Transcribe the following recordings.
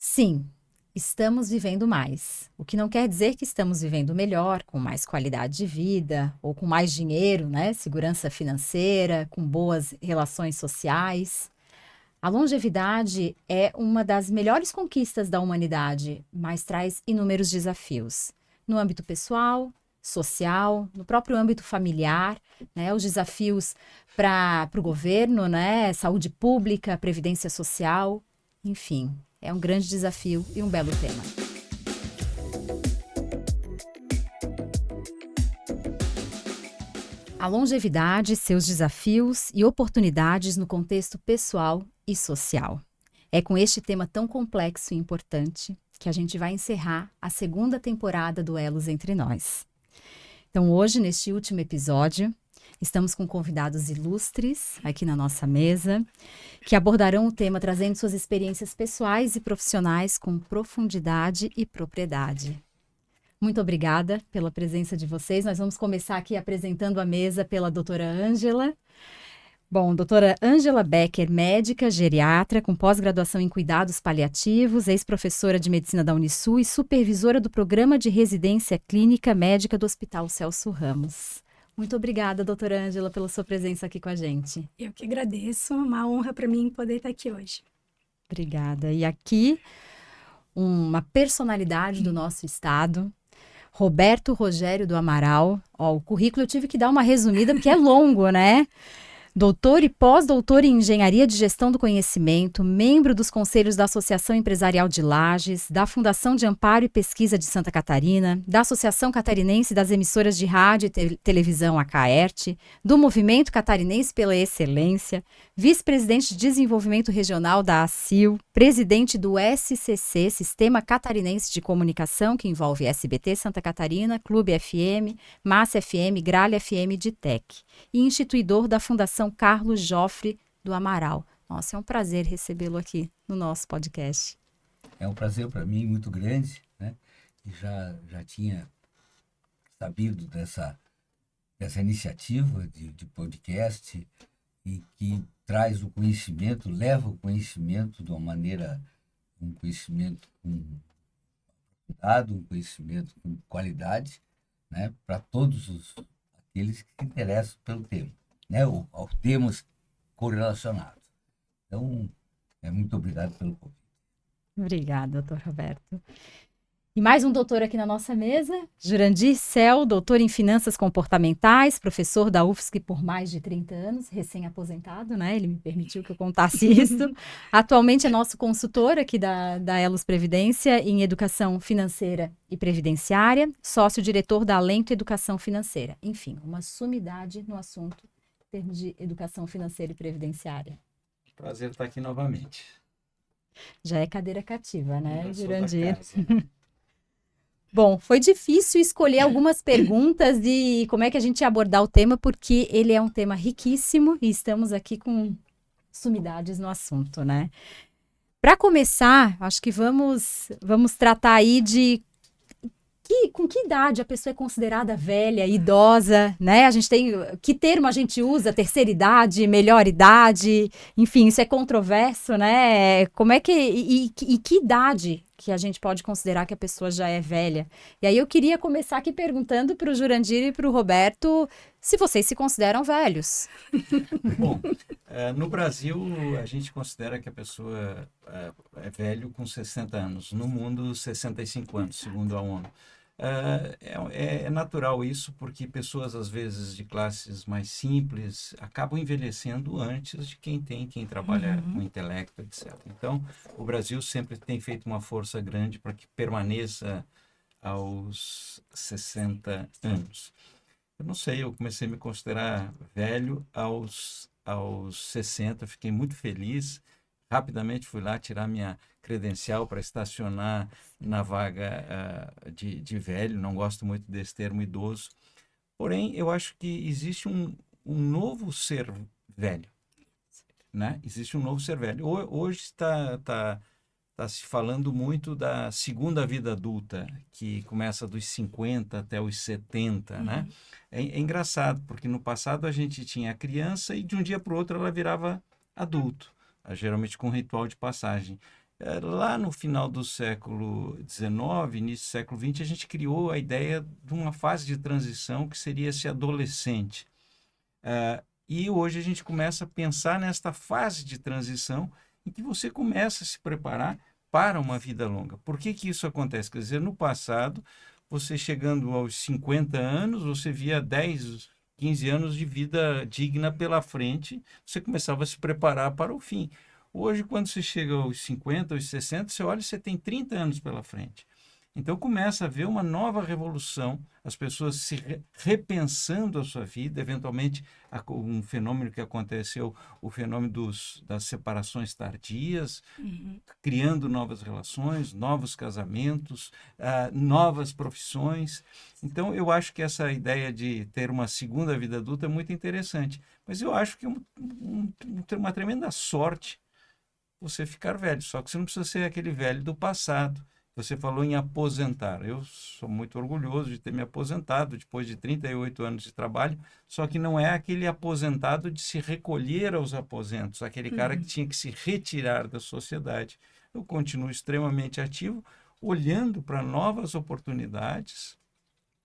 Sim, estamos vivendo mais. O que não quer dizer que estamos vivendo melhor, com mais qualidade de vida, ou com mais dinheiro, né? Segurança financeira, com boas relações sociais. A longevidade é uma das melhores conquistas da humanidade, mas traz inúmeros desafios. No âmbito pessoal, social, no próprio âmbito familiar, né? Os desafios para o governo, né? Saúde pública, previdência social, enfim, é um grande desafio e um belo tema. A longevidade, seus desafios e oportunidades no contexto pessoal e social. É com este tema tão complexo e importante que a gente vai encerrar a segunda temporada do Elos Entre Nós. Então, hoje, neste último episódio, estamos com convidados ilustres aqui na nossa mesa, que abordarão o tema trazendo suas experiências pessoais e profissionais com profundidade e propriedade. Muito obrigada pela presença de vocês. Nós vamos começar aqui apresentando a mesa pela doutora Ângela. Bom, doutora Ângela Becker, médica, geriatra, com pós-graduação em cuidados paliativos, ex-professora de medicina da Unisul e supervisora do programa de residência clínica médica do Hospital Celso Ramos. Muito obrigada, doutora Ângela, pela sua presença aqui com a gente. Eu que agradeço, uma honra para mim poder estar aqui hoje. Obrigada. E aqui, uma personalidade do nosso estado, Roberto Rogério do Amaral. Ó, o currículo eu tive que dar uma resumida porque é longo, né? Doutor e pós-doutor em Engenharia de Gestão do Conhecimento, membro dos conselhos da Associação Empresarial de Lages, da Fundação de Amparo e Pesquisa de Santa Catarina, da Associação Catarinense das Emissoras de Rádio e Televisão ACAERT, do Movimento Catarinense pela Excelência, vice-presidente de Desenvolvimento Regional da ACIL, presidente do SCC, Sistema Catarinense de Comunicação, que envolve SBT Santa Catarina, Clube FM, Massa FM, Gralha FM e Ditec, e instituidor da Fundação Carlos Joffre do Amaral. Nossa, é um prazer recebê-lo aqui no nosso podcast. É um prazer para mim muito grande, né? E já tinha sabido dessa iniciativa de podcast e que traz o conhecimento, leva o conhecimento de uma maneira, um conhecimento com cuidado, um conhecimento com qualidade, né? Para todos aqueles que se interessam pelo tema, né? Ou temas correlacionados. Então, muito obrigado pelo convite. Obrigada, doutor Roberto. E mais um doutor aqui na nossa mesa, Jurandir Cel, doutor em Finanças Comportamentais, professor da UFSC por mais de 30 anos, recém-aposentado, né? Ele me permitiu que eu contasse isso. Atualmente é nosso consultor aqui da Elos Previdência em Educação Financeira e Previdenciária, sócio-diretor da Alento Educação Financeira. Enfim, uma sumidade no assunto em termos de educação financeira e previdenciária. Prazer estar aqui novamente. Já é cadeira cativa, né, Eu sou Jurandir? da casa. Bom, foi difícil escolher algumas perguntas e como é que a gente ia abordar o tema, porque ele é um tema riquíssimo e estamos aqui com sumidades no assunto, né? Para começar, acho que vamos tratar aí de com que idade a pessoa é considerada velha, idosa, né? A gente tem, que termo a gente usa? Terceira idade, melhor idade, enfim, isso é controverso, né? Como é que, e que idade que a gente pode considerar que a pessoa já é velha? E aí eu queria começar aqui perguntando para o Jurandir e para o Roberto se vocês se consideram velhos. Bom, no Brasil a gente considera que a pessoa é velho com 60 anos. No mundo, 65 anos, segundo a ONU. É natural isso, porque pessoas, às vezes, de classes mais simples, acabam envelhecendo antes de quem trabalha com intelecto, etc. Então, o Brasil sempre tem feito uma força grande para que permaneça aos 60 anos. Eu não sei, eu comecei a me considerar velho aos 60, fiquei muito feliz. Rapidamente fui lá tirar minha credencial para estacionar na vaga de velho. Não gosto muito desse termo idoso. Porém, eu acho que existe um novo ser velho, né? Existe um novo ser velho. Hoje está se falando muito da segunda vida adulta, que começa dos 50 até os 70, né? É engraçado, porque no passado a gente tinha a criança e de um dia para o outro ela virava adulto, geralmente com ritual de passagem. Lá no final do século XIX, início do século XX, a gente criou a ideia de uma fase de transição que seria esse adolescente. E hoje a gente começa a pensar nesta fase de transição em que você começa a se preparar para uma vida longa. Por que que isso acontece? Quer dizer, no passado, você chegando aos 50 anos, você via 10, 15 anos de vida digna pela frente, você começava a se preparar para o fim. Hoje, quando você chega aos 50, aos 60, você olha e você tem 30 anos pela frente. Então começa a haver uma nova revolução, as pessoas se repensando a sua vida, eventualmente um fenômeno que aconteceu, o fenômeno das separações tardias, criando novas relações, novos casamentos, novas profissões. Então eu acho que essa ideia de ter uma segunda vida adulta é muito interessante, mas eu acho que é uma tremenda sorte você ficar velho, só que você não precisa ser aquele velho do passado. Você falou em aposentar. Eu sou muito orgulhoso de ter me aposentado depois de 38 anos de trabalho, só que não é aquele aposentado de se recolher aos aposentos, aquele cara que tinha que se retirar da sociedade. Eu continuo extremamente ativo, olhando para novas oportunidades,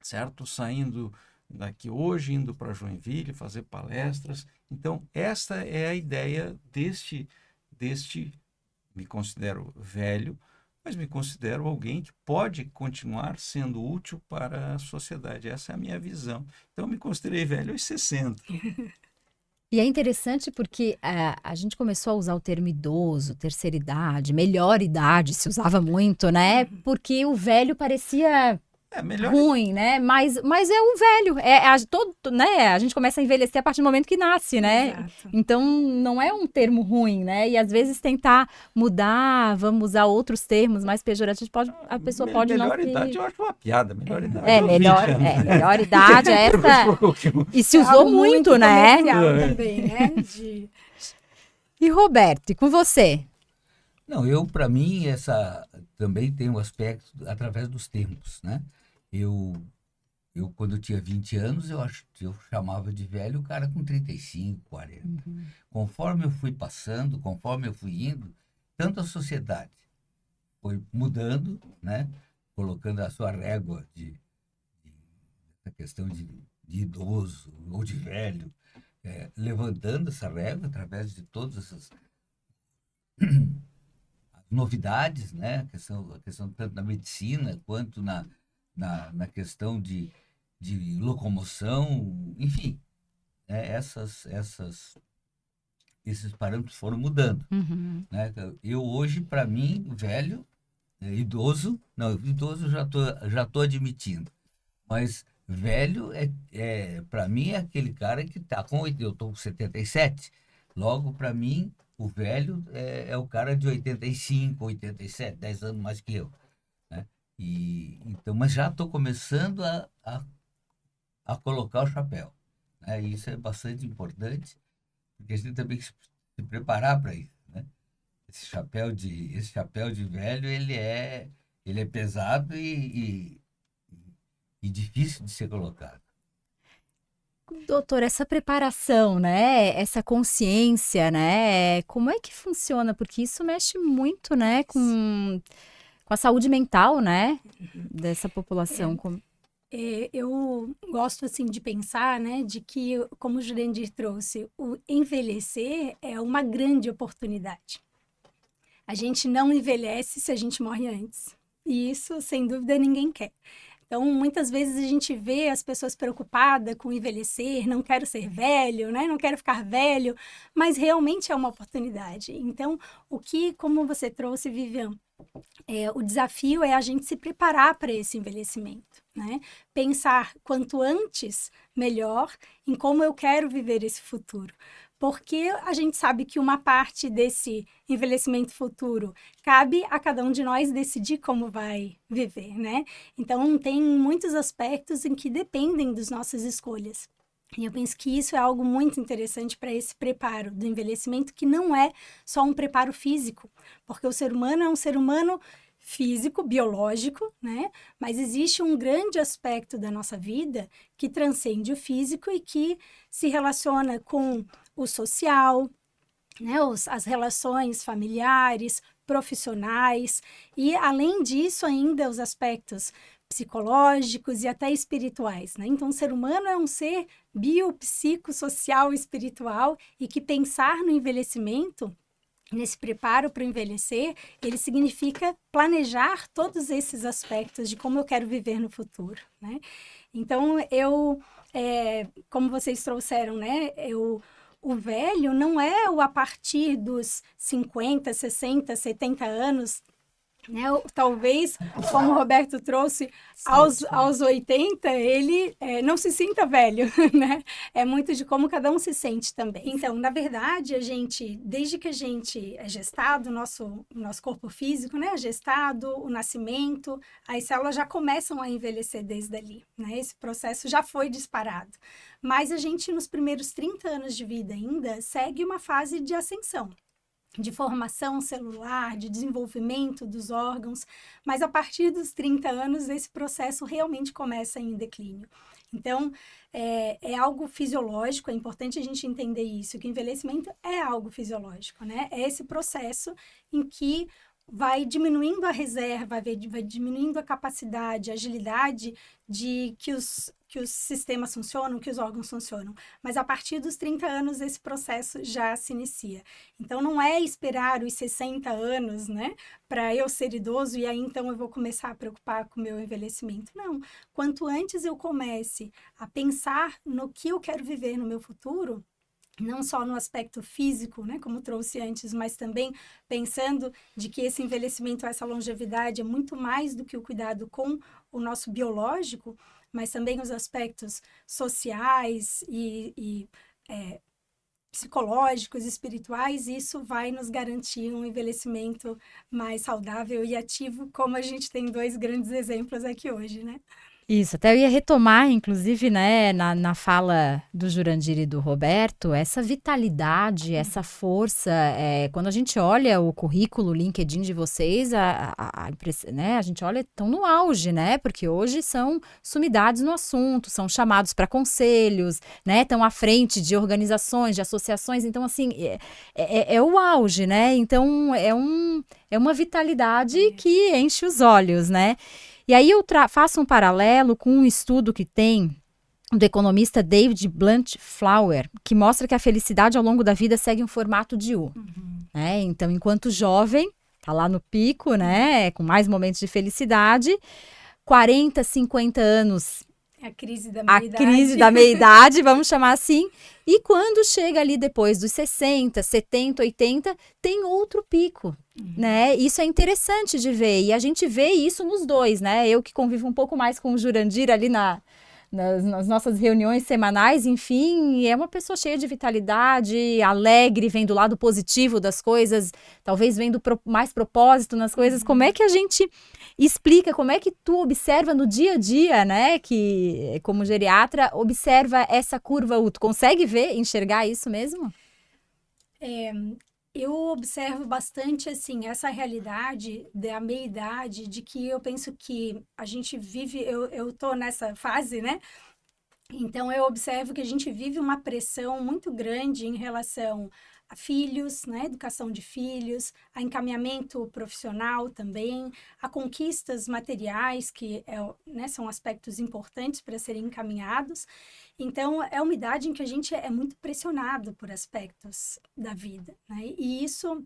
certo? Saindo daqui hoje, indo para Joinville, fazer palestras. Então, esta é a ideia deste me considero velho, mas me considero alguém que pode continuar sendo útil para a sociedade. Essa é a minha visão. Então, eu me considerei velho aos 60. E é interessante porque a gente começou a usar o termo idoso, terceira idade, melhor idade, se usava muito, né? Porque o velho parecia Melhor. ruim, né? Mas é o velho. Né? A gente começa a envelhecer a partir do momento que nasce, né? Exato. Então, não é um termo ruim, né? E às vezes tentar mudar, vamos usar outros termos mais pejorativos, a pessoa pode não... Melhor idade, eu acho uma piada. Melhor idade. Melhor idade é essa. E se usou Algo muito, né? comercial também, né? E Roberto, e com você? Não, para mim, essa também tem um aspecto através dos tempos, né? Eu quando eu tinha 20 anos, eu chamava de velho o cara com 35, 40. Conforme eu fui passando, conforme eu fui indo, tanto a sociedade foi mudando, né? Colocando a sua régua a questão de idoso ou de velho, levantando essa régua através de todas essas novidades, né? A questão tanto na medicina quanto na questão de locomoção, enfim, né? Esses parâmetros foram mudando. Né? Eu hoje, para mim, velho, idoso já tô admitindo, mas velho para mim é aquele cara que está eu estou com 77, logo para mim o velho é o cara de 85, 87, 10 anos mais que eu, né? Então, mas já estou começando a colocar o chapéu, né? E isso é bastante importante, porque a gente também tem que se preparar para isso, né? Esse chapéu de velho, ele é pesado e difícil de ser colocado. Doutor, essa preparação, né? Essa consciência, né? Como é que funciona? Porque isso mexe muito, né? Com a saúde mental, né? Dessa população. Eu gosto, assim, de pensar, né? De que, como o Jurandir trouxe, o envelhecer é uma grande oportunidade. A gente não envelhece se a gente morre antes. E isso, sem dúvida, ninguém quer. Então, muitas vezes a gente vê as pessoas preocupadas com envelhecer, não quero ser velho, né? Não quero ficar velho, mas realmente é uma oportunidade. Então, como você trouxe, Vivian, o desafio é a gente se preparar para esse envelhecimento, né? Pensar quanto antes, melhor, em como eu quero viver esse futuro. Porque a gente sabe que uma parte desse envelhecimento futuro cabe a cada um de nós decidir como vai viver, né? Então, tem muitos aspectos em que dependem das nossas escolhas. E eu penso que isso é algo muito interessante para esse preparo do envelhecimento, que não é só um preparo físico, porque o ser humano é um ser humano físico, biológico, né? Mas existe um grande aspecto da nossa vida que transcende o físico e que se relaciona com o social, né? As relações familiares, profissionais e, além disso, ainda os aspectos psicológicos e até espirituais, né? Então, o ser humano é um ser biopsicossocial espiritual e que pensar no envelhecimento, nesse preparo para o envelhecer, ele significa planejar todos esses aspectos de como eu quero viver no futuro, né? Então, como vocês trouxeram, né? O velho não é a partir dos 50, 60, 70 anos, né? Talvez, como o Roberto trouxe, aos 80, ele não se sinta velho, né? É muito de como cada um se sente também. Então, na verdade, desde que a gente é gestado, nosso corpo físico, né? É gestado, o nascimento, as células já começam a envelhecer desde ali, né? Esse processo já foi disparado. Mas a gente, nos primeiros 30 anos de vida ainda, segue uma fase de ascensão, de formação celular, de desenvolvimento dos órgãos, mas a partir dos 30 anos esse processo realmente começa em declínio. Então, é algo fisiológico, é importante a gente entender isso, que o envelhecimento é algo fisiológico, né? É esse processo em que vai diminuindo a reserva, vai diminuindo a capacidade, a agilidade de que os sistemas funcionam, que os órgãos funcionam. Mas a partir dos 30 anos, esse processo já se inicia. Então, não é esperar os 60 anos, né, para eu ser idoso e aí então eu vou começar a preocupar com o meu envelhecimento. Não. Quanto antes eu comece a pensar no que eu quero viver no meu futuro, não só no aspecto físico, né, como trouxe antes, mas também pensando de que esse envelhecimento, essa longevidade é muito mais do que o cuidado com o nosso biológico, mas também os aspectos sociais e psicológicos, espirituais, isso vai nos garantir um envelhecimento mais saudável e ativo, como a gente tem 2 grandes exemplos aqui hoje, né? Isso, até eu ia retomar, inclusive, né, na fala do Jurandir e do Roberto, essa vitalidade, essa força. Quando a gente olha o currículo, o LinkedIn de vocês, né, a gente olha, estão no auge, né? Porque hoje são sumidades no assunto, são chamados para conselhos, né? Estão à frente de organizações, de associações. Então, assim, é o auge, né? Então, é uma vitalidade que enche os olhos, né? E aí eu faço um paralelo com um estudo que tem do economista David Blunt Flower, que mostra que a felicidade ao longo da vida segue um formato de U. Né? Então, enquanto jovem, tá lá no pico, né? Com mais momentos de felicidade, 40, 50 anos... A crise da meia-idade. A crise da meia-idade, vamos chamar assim. E quando chega ali depois dos 60, 70, 80, tem outro pico, né? Isso é interessante de ver. E a gente vê isso nos dois, né? Eu que convivo um pouco mais com o Jurandir ali nas nossas reuniões semanais, enfim, é uma pessoa cheia de vitalidade, alegre, vendo o lado positivo das coisas, talvez vendo mais propósito nas coisas. Como é que a gente explica, como é que tu observa no dia a dia, né, que como geriatra, observa essa curva U? Tu consegue ver, enxergar isso mesmo? Eu observo bastante, assim, essa realidade da meia-idade, de que eu penso que a gente vive, eu tô nessa fase, né? Então, eu observo que a gente vive uma pressão muito grande em relação a filhos, né? Educação de filhos, a encaminhamento profissional também, a conquistas materiais, que né, são aspectos importantes para serem encaminhados. Então, é uma idade em que a gente é muito pressionado por aspectos da vida, né? E isso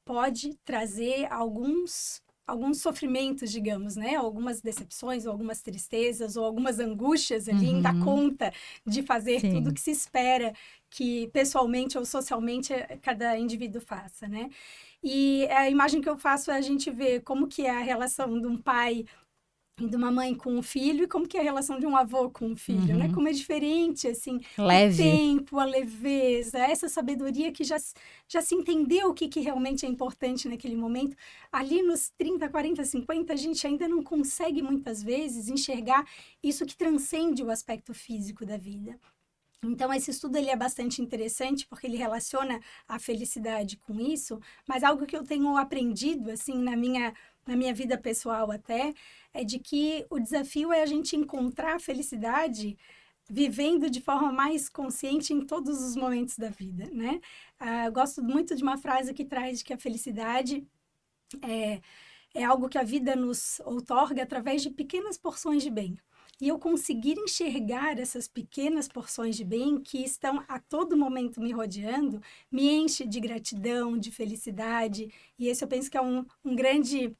pode trazer alguns sofrimentos, digamos, né? Algumas decepções, ou algumas tristezas, ou algumas angústias ali em dar conta de fazer tudo o que se espera que pessoalmente ou socialmente cada indivíduo faça, né? E a imagem que eu faço é a gente ver como que é a relação de um pai e de uma mãe com um filho, e como que é a relação de um avô com um filho, né? Como é diferente, assim, Leve. O tempo, a leveza, essa sabedoria que já se entendeu o que realmente é importante naquele momento. Ali nos 30, 40, 50, a gente ainda não consegue, muitas vezes, enxergar isso que transcende o aspecto físico da vida. Então, esse estudo ele é bastante interessante, porque ele relaciona a felicidade com isso, mas algo que eu tenho aprendido, assim, na minha vida pessoal até, é de que o desafio é a gente encontrar a felicidade vivendo de forma mais consciente em todos os momentos da vida, né? eu gosto muito de uma frase que traz que a felicidade é algo que a vida nos outorga através de pequenas porções de bem. E eu conseguir enxergar essas pequenas porções de bem que estão a todo momento me rodeando, me enche de gratidão, de felicidade. E esse eu penso que é um grande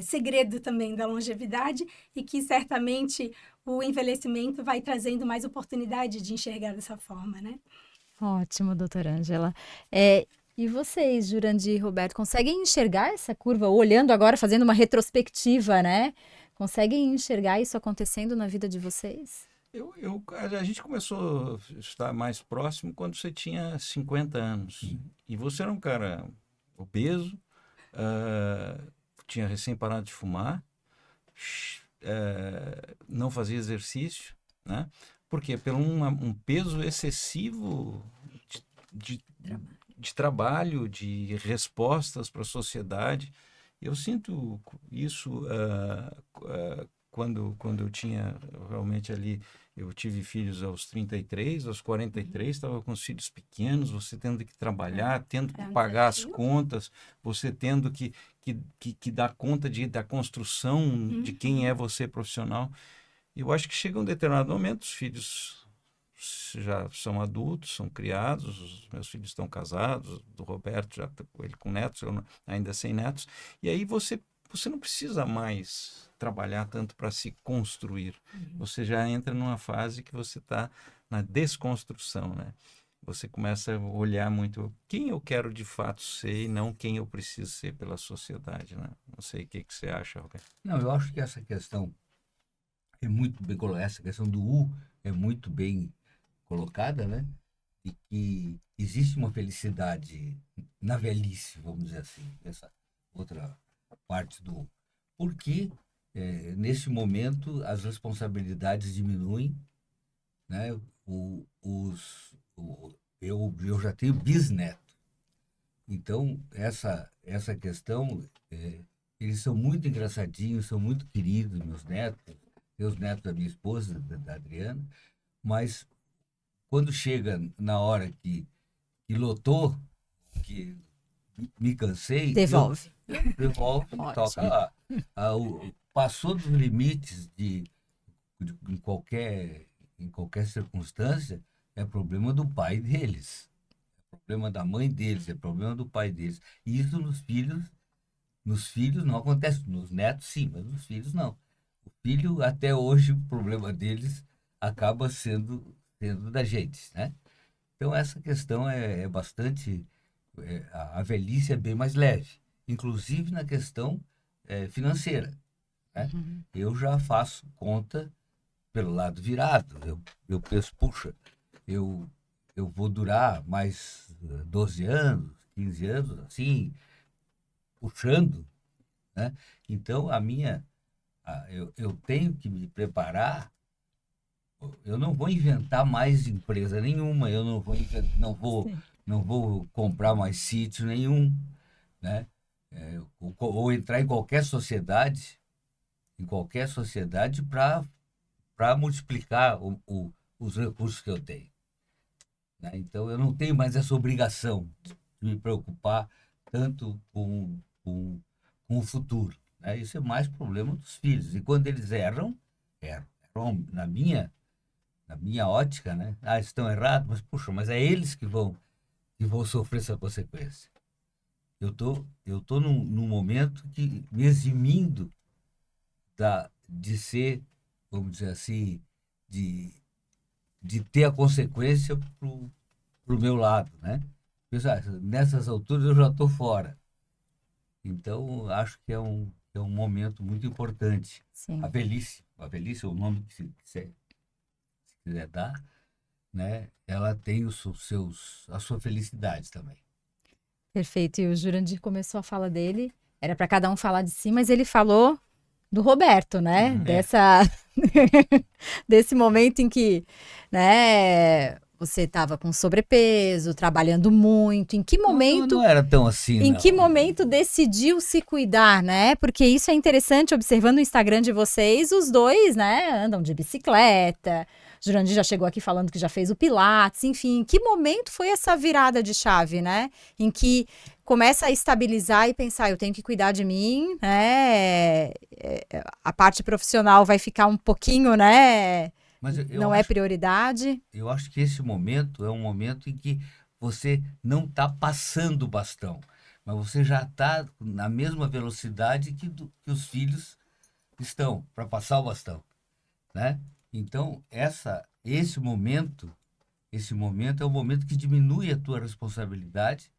segredo também da longevidade e que certamente o envelhecimento vai trazendo mais oportunidade de enxergar dessa forma, né? Ótimo, doutora Ângela. E vocês, Jurandir e Roberto, conseguem enxergar essa curva, olhando agora, fazendo uma retrospectiva, né? Conseguem enxergar isso acontecendo na vida de vocês? A gente começou a estar mais próximo quando você tinha 50 anos. E você era um cara obeso, tinha recém parado de fumar, não fazia exercício, né? Por quê? Pelo um peso excessivo de trabalho, de respostas para a sociedade. Eu sinto isso quando eu tinha realmente ali, eu tive filhos aos 33, aos 43, estava com os filhos pequenos, você tendo que trabalhar, tendo que pagar as contas, você tendo que dar conta da construção de quem é você profissional. Eu acho que chega um determinado momento, os filhos já são adultos, são criados, os meus filhos estão casados, do Roberto já ele com netos, eu ainda sem netos, e aí você não precisa mais trabalhar tanto para se construir, você já entra numa fase que você está na desconstrução, né? Você começa a olhar muito quem eu quero de fato ser e não quem eu preciso ser pela sociedade, né? Não sei o que você acha, Roberto. Não, eu acho que essa questão é muito bem colocada, essa questão do U é muito bem colocada, né? E que existe uma felicidade na velhice, vamos dizer assim, essa outra parte do... Porque nesse momento as responsabilidades diminuem, né? Eu já tenho bisneto, então essa questão, eles são muito engraçadinhos, são muito queridos, meus netos, os netos da minha esposa, da Adriana, mas quando chega na hora que lotou, que me cansei... Devolve. Devolve, toca lá. Passou dos limites em qualquer circunstância, é problema do pai deles, é problema da mãe deles, é problema do pai deles. E isso nos filhos não acontece, nos netos sim, mas nos filhos não. O filho, até hoje, o problema deles acaba sendo da gente, né? Então, essa questão é bastante... a velhice é bem mais leve, inclusive na questão financeira, né? Eu já faço conta pelo lado virado. Eu penso, puxa, eu vou durar mais 12 anos, 15 anos, assim, puxando, né? Então, eu tenho que me preparar. Eu não vou inventar mais empresa nenhuma, eu não vou comprar mais sítio nenhum, né? Ou entrar em qualquer sociedade para multiplicar os recursos que eu tenho, né? Então eu não tenho mais essa obrigação de me preocupar tanto com o futuro, né? Isso é mais problema dos filhos. E quando eles erram na minha ótica, né? Estão errados, mas puxa, mas é eles que vão sofrer essa consequência. Eu tô num momento que me eximindo de ser, vamos dizer assim, de ter a consequência pro meu lado, né? Nessas alturas eu já estou fora. Então, acho que é um momento muito importante. Sim. A velhice é o nome que se quiser dar, né? Ela tem a sua felicidade também. Perfeito. E o Jurandir começou a fala dele, era para cada um falar de si, mas ele falou do Roberto, né? Desse momento em que, né, você estava com sobrepeso, trabalhando muito. Em que momento... Não era tão assim, Em não. que momento decidiu se cuidar, né? Porque isso é interessante, observando o Instagram de vocês, os dois, né, andam de bicicleta, Jurandir já chegou aqui falando que já fez o Pilates, enfim. Em que momento foi essa virada de chave, né? Em que começa a estabilizar e pensar, eu tenho que cuidar de mim, né? A parte profissional vai ficar um pouquinho, né? Mas Não é prioridade. Eu acho que esse momento é um momento em que você não está passando o bastão, mas você já está na mesma velocidade que os filhos estão para passar o bastão, né? Então, esse momento é um momento que diminui a tua responsabilidade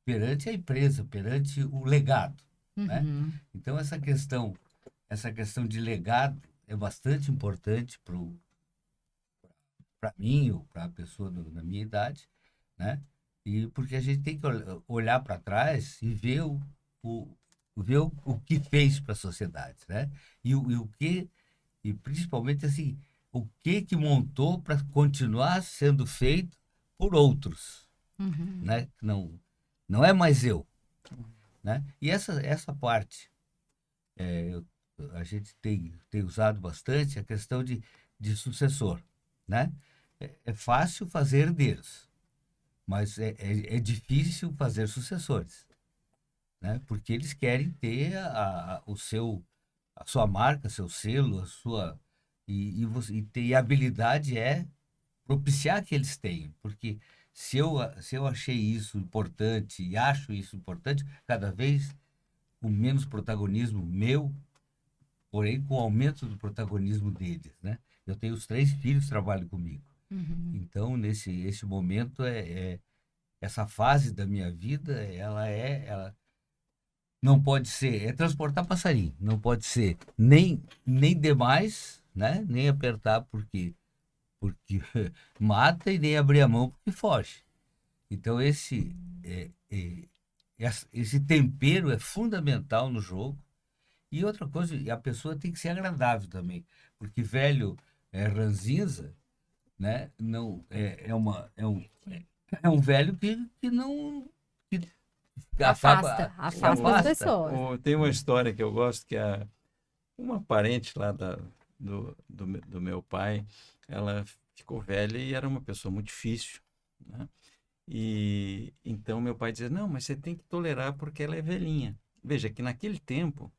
perante a empresa, perante o legado, né? Uhum. Então, essa questão de legado é bastante importante para mim ou para a pessoa da minha idade, né? E porque a gente tem que olhar para trás e ver o que fez para a sociedade, né? E principalmente assim, o que montou para continuar sendo feito por outros, Uhum. né? Não é mais eu, né? E essa parte a gente tem usado bastante a questão de sucessor, né? É fácil fazer herdeiros, mas é difícil fazer sucessores, né? Porque eles querem ter a sua marca, seu selo, e a habilidade é propiciar que eles tenham, porque se eu achei isso importante e acho isso importante, cada vez com menos protagonismo meu, porém com o aumento do protagonismo deles, né? Eu tenho os 3 filhos que trabalham comigo. Uhum. Então, esse momento, essa fase da minha vida, ela não pode ser, transportar passarinho, não pode ser nem demais, né? Nem apertar porque mata e nem abrir a mão porque foge. Então, esse tempero é fundamental no jogo. E outra coisa, a pessoa tem que ser agradável também, porque velho ranzinza, né? Não é um velho que não que Afasta as afasta. pessoas. Tem uma história que eu gosto, que uma parente lá do meu pai, ela ficou velha e era uma pessoa muito difícil, né? E então meu pai dizia, não, mas você tem que tolerar porque ela é velhinha. Veja que naquele tempo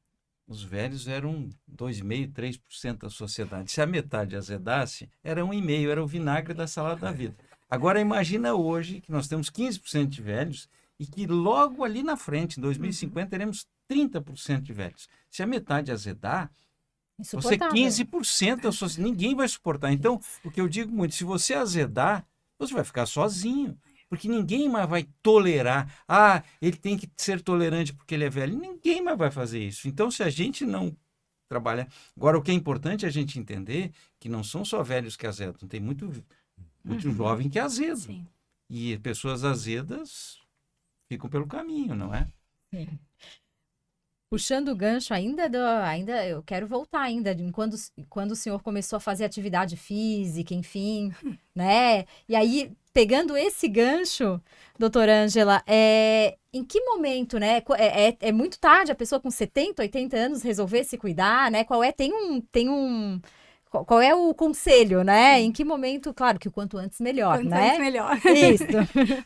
os velhos eram 2,5%, 3% da sociedade. Se a metade azedasse, era 1,5%, era o vinagre da salada da vida. Agora imagina hoje que nós temos 15% de velhos e que logo ali na frente, em 2050, teremos 30% de velhos. Se a metade azedar, você 15%, ninguém vai suportar. Então, o que eu digo muito, se você azedar, você vai ficar sozinho. Porque ninguém mais vai tolerar. Ele tem que ser tolerante porque ele é velho. Ninguém mais vai fazer isso. Então, se a gente não trabalhar... Agora, o que é importante é a gente entender que não são só velhos que azedam. Tem muito jovem que azeda. Sim. E pessoas azedas ficam pelo caminho, não é? Sim. Puxando o gancho ainda eu quero voltar ainda quando o senhor começou a fazer atividade física, enfim, né? E aí, pegando esse gancho, doutora Ângela, em que momento, né? É muito tarde a pessoa com 70, 80 anos resolver se cuidar, né? Qual é o conselho, né? Sim. Em que momento, claro que o quanto antes melhor, quanto né? Antes melhor. Isso.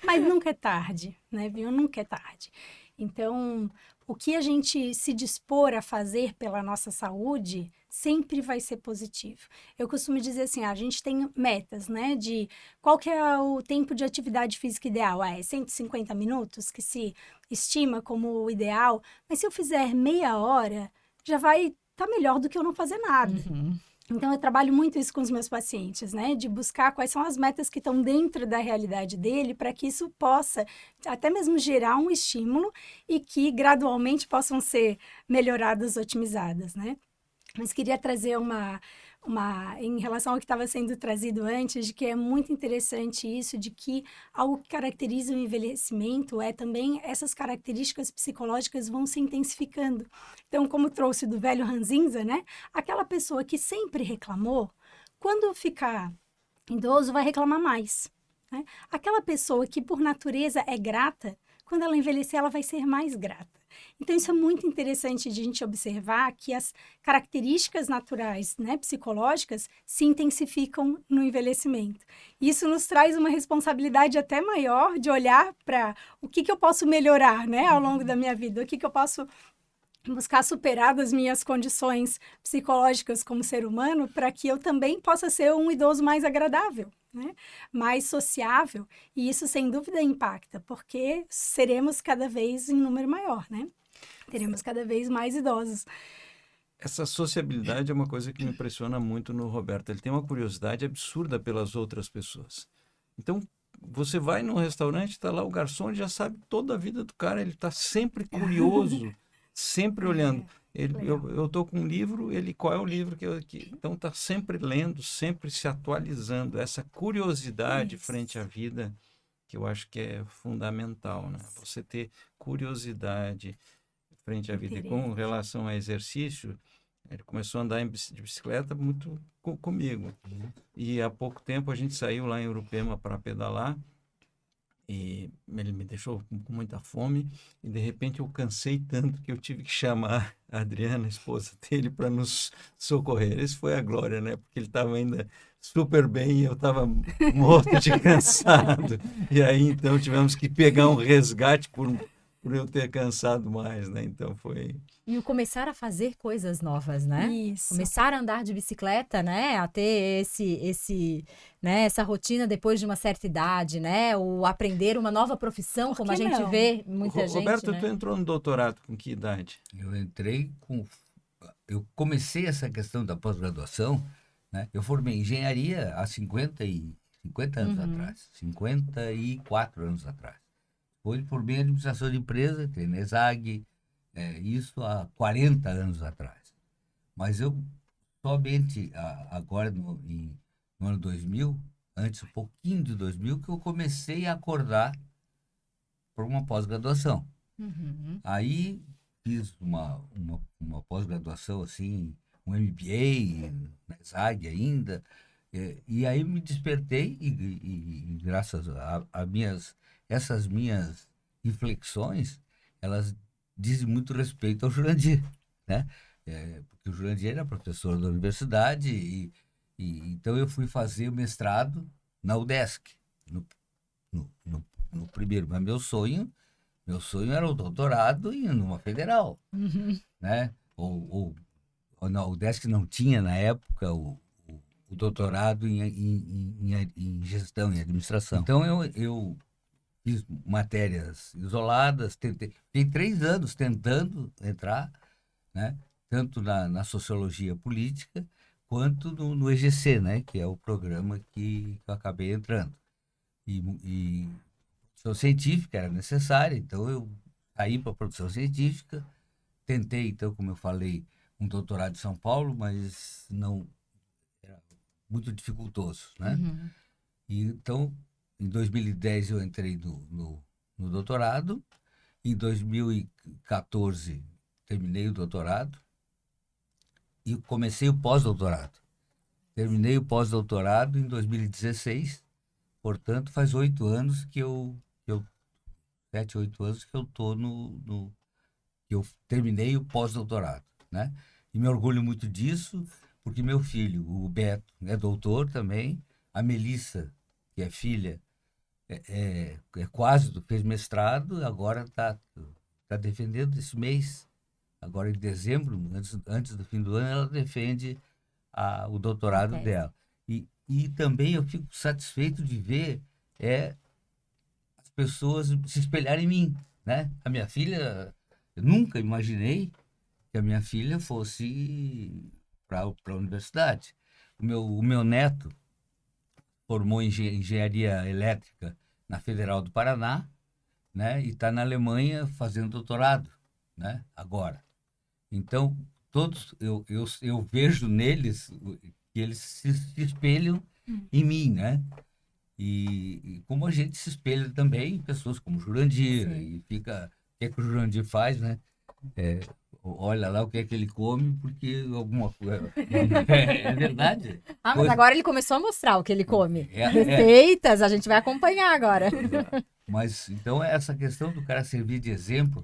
Mas nunca é tarde, né, viu? Nunca é tarde. Então, o que a gente se dispor a fazer pela nossa saúde sempre vai ser positivo. Eu costumo dizer assim, a gente tem metas, né, de qual que é o tempo de atividade física ideal. É 150 minutos que se estima como o ideal, mas se eu fizer meia hora, já vai estar melhor do que eu não fazer nada. Uhum. Então, eu trabalho muito isso com os meus pacientes, né? De buscar quais são as metas que estão dentro da realidade dele, para que isso possa até mesmo gerar um estímulo e que gradualmente possam ser melhoradas, otimizadas, né? Mas queria trazer em relação ao que estava sendo trazido antes, de que é muito interessante isso, de que algo que caracteriza o envelhecimento é também essas características psicológicas vão se intensificando. Então, como trouxe do velho ranzinza, né? Aquela pessoa que sempre reclamou, quando ficar idoso vai reclamar mais, né? Aquela pessoa que por natureza é grata, quando ela envelhecer ela vai ser mais grata. Então, isso é muito interessante de a gente observar que as características naturais, né, psicológicas, se intensificam no envelhecimento. Isso nos traz uma responsabilidade até maior de olhar para o que eu posso melhorar, né, ao longo da minha vida, o que eu posso buscar superar das minhas condições psicológicas como ser humano para que eu também possa ser um idoso mais agradável, né? Mais sociável, e isso sem dúvida impacta, porque seremos cada vez em número maior, né? Teremos cada vez mais idosos. Essa sociabilidade é uma coisa que me impressiona muito no Roberto. Ele tem uma curiosidade absurda pelas outras pessoas. Então, você vai num restaurante, está lá o garçom, ele já sabe toda a vida do cara, ele está sempre curioso, sempre olhando. Eu estou com um livro, qual é o livro então está sempre lendo, sempre se atualizando. Essa curiosidade frente à vida, que eu acho que é fundamental, né? Você ter curiosidade frente à vida. E com relação a exercício, ele começou a andar de bicicleta muito comigo. E há pouco tempo a gente saiu lá em Urupema para pedalar, e ele me deixou com muita fome, e de repente eu cansei tanto que eu tive que chamar a Adriana, a esposa dele, para nos socorrer. Esse foi a glória, né? Porque ele estava ainda super bem e eu estava morto de cansado. E aí então tivemos que pegar um resgate por eu ter cansado mais, né? Então foi... E o começar a fazer coisas novas, né? Isso. Começar a andar de bicicleta, né? A ter né? Essa rotina depois de uma certa idade, né? Ou aprender uma nova profissão, como a gente vê muita gente, Roberto, né? tu entrou no doutorado com que idade? Eu comecei essa questão da pós-graduação, né? Eu formei em engenharia há 50 anos atrás, 54 anos atrás. Hoje formei em administração de empresa, entrei na ESAG, isso há 40 anos atrás. Mas eu somente agora no ano 2000, antes um pouquinho de 2000, que eu comecei a acordar por uma pós-graduação. Aí fiz uma pós-graduação, assim, um MBA na ESAG ainda, e aí me despertei e graças a essas minhas reflexões, elas dizem muito respeito ao Jurandir, né? Porque o Jurandir era professor da universidade e então eu fui fazer o mestrado na UDESC, no primeiro, mas meu sonho era o doutorado numa federal, né? Ou na UDESC não tinha na época o doutorado em gestão, em administração. Então eu fiz matérias isoladas, fiquei 3 anos tentando entrar, né? Tanto na sociologia política quanto no EGC, né? Que é o programa que eu acabei entrando. E produção científica era necessária, então eu saí para a produção científica, tentei, então, como eu falei, um doutorado em São Paulo, mas não era muito dificultoso, né? E então, em 2010 eu entrei no doutorado, em 2014 terminei o doutorado e comecei o pós-doutorado. Terminei o pós-doutorado em 2016, portanto faz 8 anos que 7, 8 anos que eu estou que eu terminei o pós-doutorado, né? E me orgulho muito disso, porque meu filho, o Beto, é doutor também, a Melissa, que é filha, fez mestrado, agora está defendendo esse mês, agora em dezembro, antes do fim do ano, ela defende o doutorado dela. E também eu fico satisfeito de ver as pessoas se espelharem em mim, né? A minha filha, eu nunca imaginei que a minha filha fosse para a universidade. O meu neto formou em engenharia elétrica na Federal do Paraná, né? E está na Alemanha fazendo doutorado, né? Agora. Então, todos eu vejo neles que eles se espelham em mim, né? E como a gente se espelha também em pessoas como Jurandir, e fica, o que é que o Jurandir faz, né? Olha lá o que é que ele come, porque alguma coisa... É verdade. Mas agora ele começou a mostrar o que ele come. Receitas, a gente vai acompanhar agora. Mas, então, essa questão do cara servir de exemplo,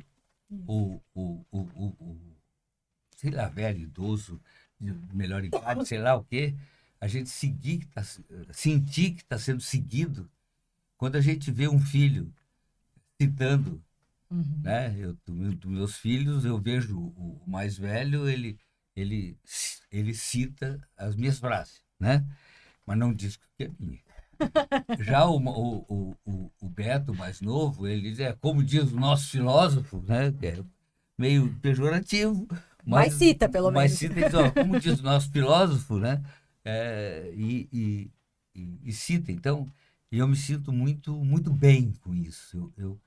sei lá, velho, idoso, de melhor idade, sei lá o quê, a gente sentir que está sendo seguido quando a gente vê um filho citando, né? Dos meus filhos, eu vejo o mais velho, ele cita as minhas frases, né? Mas não diz que é minha. Já o Beto, mais novo, ele diz, como diz o nosso filósofo, né? Que é meio pejorativo, Mas cita, pelo mas menos. cita, diz, como diz o nosso filósofo, né? E cita. Então, eu me sinto muito bem com isso. Eu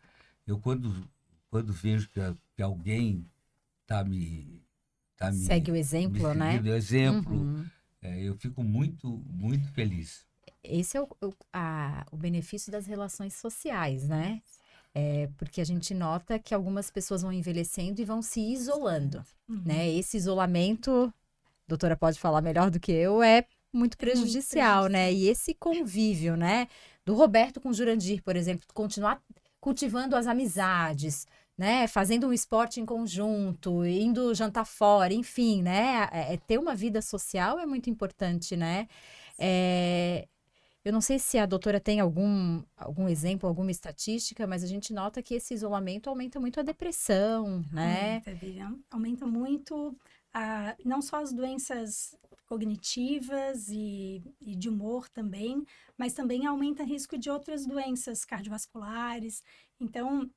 quando vejo que alguém está Segue o me exemplo, né? seguindo o exemplo, Uhum. eu fico muito feliz. Esse é o benefício das relações sociais, né? Porque a gente nota que algumas pessoas vão envelhecendo e vão se isolando, né? Esse isolamento, a doutora pode falar melhor do que eu, é muito prejudicial, né? E esse convívio, né? Do Roberto com o Jurandir, por exemplo, continuar cultivando as amizades, né? Fazendo um esporte em conjunto, indo jantar fora, enfim, né? Ter uma vida social é muito importante, né? Eu não sei se a doutora tem algum exemplo, alguma estatística, mas a gente nota que esse isolamento aumenta muito a depressão, né? Aumenta, Vivian. Aumenta muito, não só as doenças cognitivas e de humor também, mas também aumenta o risco de outras doenças cardiovasculares. Então,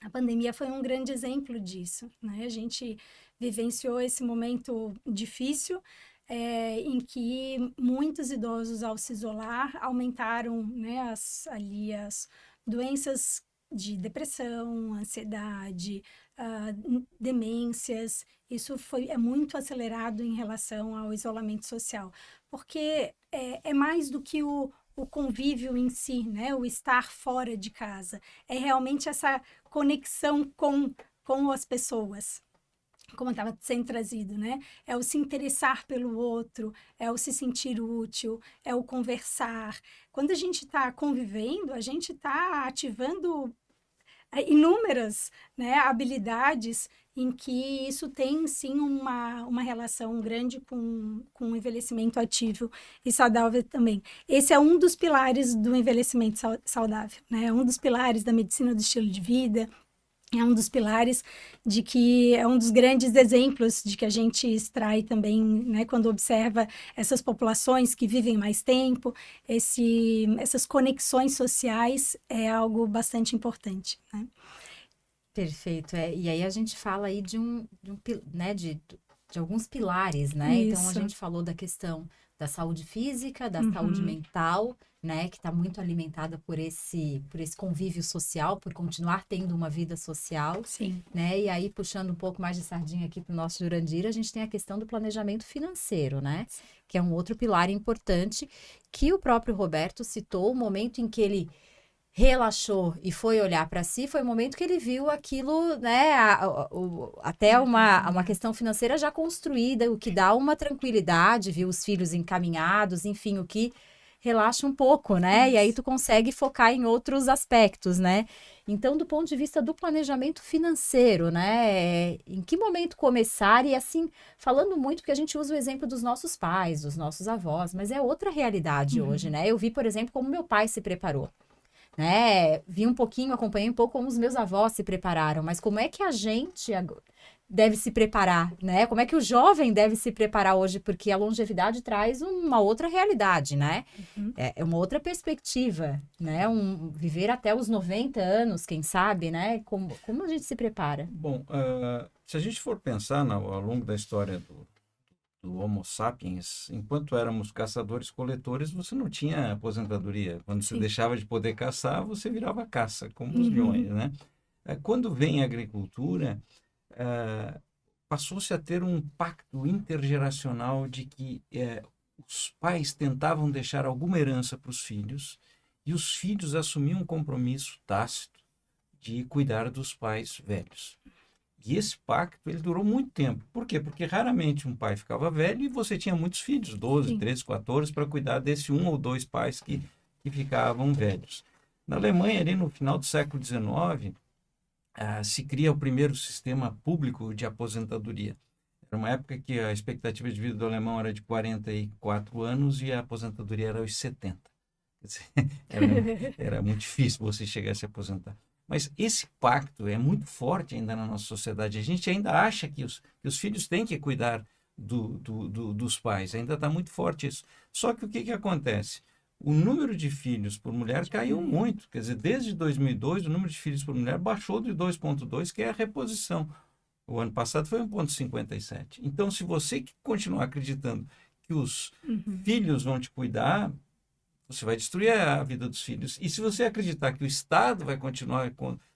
a pandemia foi um grande exemplo disso, né? A gente vivenciou esse momento difícil, em que muitos idosos, ao se isolar, aumentaram, né, as doenças de depressão, ansiedade, demências. Isso é muito acelerado em relação ao isolamento social, porque é mais do que o convívio em si, né? O estar fora de casa. É realmente essa conexão com as pessoas, como estava sendo trazido, né? É o se interessar pelo outro, é o se sentir útil, é o conversar. Quando a gente está convivendo, a gente está ativando inúmeras, né, habilidades em que isso tem, sim, uma relação grande com o envelhecimento ativo e saudável também. Esse é um dos pilares do envelhecimento saudável, né? É um dos pilares da medicina do estilo de vida. É um dos pilares de que é um dos grandes exemplos de que a gente extrai também, né, quando observa essas populações que vivem mais tempo, essas conexões sociais é algo bastante importante, né? Perfeito. E aí a gente fala aí né, de alguns pilares, né? Então a Isso. gente falou da questão da saúde física, da saúde mental, né? Que está muito alimentada por esse convívio social, por continuar tendo uma vida social. Sim. Né? E aí, puxando um pouco mais de sardinha aqui para o nosso Jurandir, a gente tem a questão do planejamento financeiro, né? Que é um outro pilar importante que o próprio Roberto citou, o momento em que ele relaxou e foi olhar para si, foi o momento que ele viu aquilo, né, até uma questão financeira já construída, o que dá uma tranquilidade, viu os filhos encaminhados, enfim, o que relaxa um pouco, né, e aí tu consegue focar em outros aspectos, né. Então, do ponto de vista do planejamento financeiro, né, em que momento começar, e assim, falando muito, porque a gente usa o exemplo dos nossos pais, dos nossos avós, mas é outra realidade hoje, né, eu vi, por exemplo, como meu pai se preparou, né? Vi um pouquinho, acompanhei um pouco como os meus avós se prepararam, mas como é que a gente deve se preparar, né? Como é que o jovem deve se preparar hoje? Porque a longevidade traz uma outra realidade, né? É uma outra perspectiva, né? Viver até os 90 anos, quem sabe, né? Como a gente se prepara? Bom, se a gente for pensar ao longo da história do Homo sapiens, enquanto éramos caçadores-coletores, você não tinha aposentadoria. Quando você deixava de poder caçar, você virava caça, como os leões, né? Quando vem a agricultura, passou-se a ter um pacto intergeracional de que os pais tentavam deixar alguma herança para os filhos e os filhos assumiam um compromisso tácito de cuidar dos pais velhos. E esse pacto, ele durou muito tempo. Por quê? Porque raramente um pai ficava velho e você tinha muitos filhos, 12, 13, 14, para cuidar desse um ou dois pais que ficavam velhos. Na Alemanha, ali no final do século XIX, se cria o primeiro sistema público de aposentadoria. Era uma época que a expectativa de vida do alemão era de 44 anos e a aposentadoria era aos 70. Quer dizer, era muito difícil você chegar a se aposentar. Mas esse pacto é muito forte ainda na nossa sociedade. A gente ainda acha que os filhos têm que cuidar dos pais. Ainda está muito forte isso. Só que o que acontece? O número de filhos por mulher caiu muito. Quer dizer, desde 2002, o número de filhos por mulher baixou de 2,2, que é a reposição. O ano passado foi 1,57. Então, se você continuar acreditando que os filhos vão te cuidar, você vai destruir a vida dos filhos. E se você acreditar que o Estado vai continuar,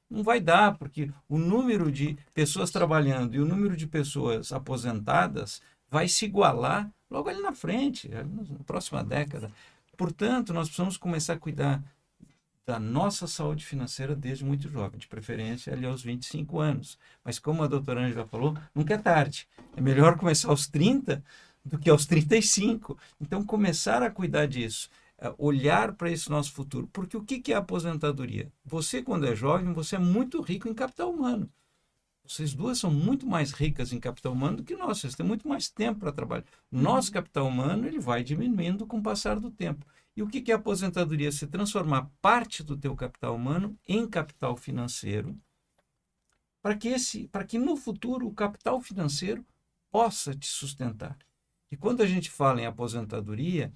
não vai dar, porque o número de pessoas trabalhando e o número de pessoas aposentadas vai se igualar logo ali na frente, na próxima década. Portanto, nós precisamos começar a cuidar da nossa saúde financeira desde muito jovem, de preferência ali aos 25 anos. Mas como a doutora Ângela falou, nunca é tarde. É melhor começar aos 30 do que aos 35. Então, começar a cuidar disso, olhar para esse nosso futuro. Porque o que é a aposentadoria? Você, quando é jovem, você é muito rico em capital humano. Vocês duas são muito mais ricas em capital humano do que nós. Vocês têm muito mais tempo para trabalhar. Nosso capital humano ele vai diminuindo com o passar do tempo. E o que é a aposentadoria? Se transformar parte do teu capital humano em capital financeiro, para que no futuro o capital financeiro possa te sustentar. E quando a gente fala em aposentadoria,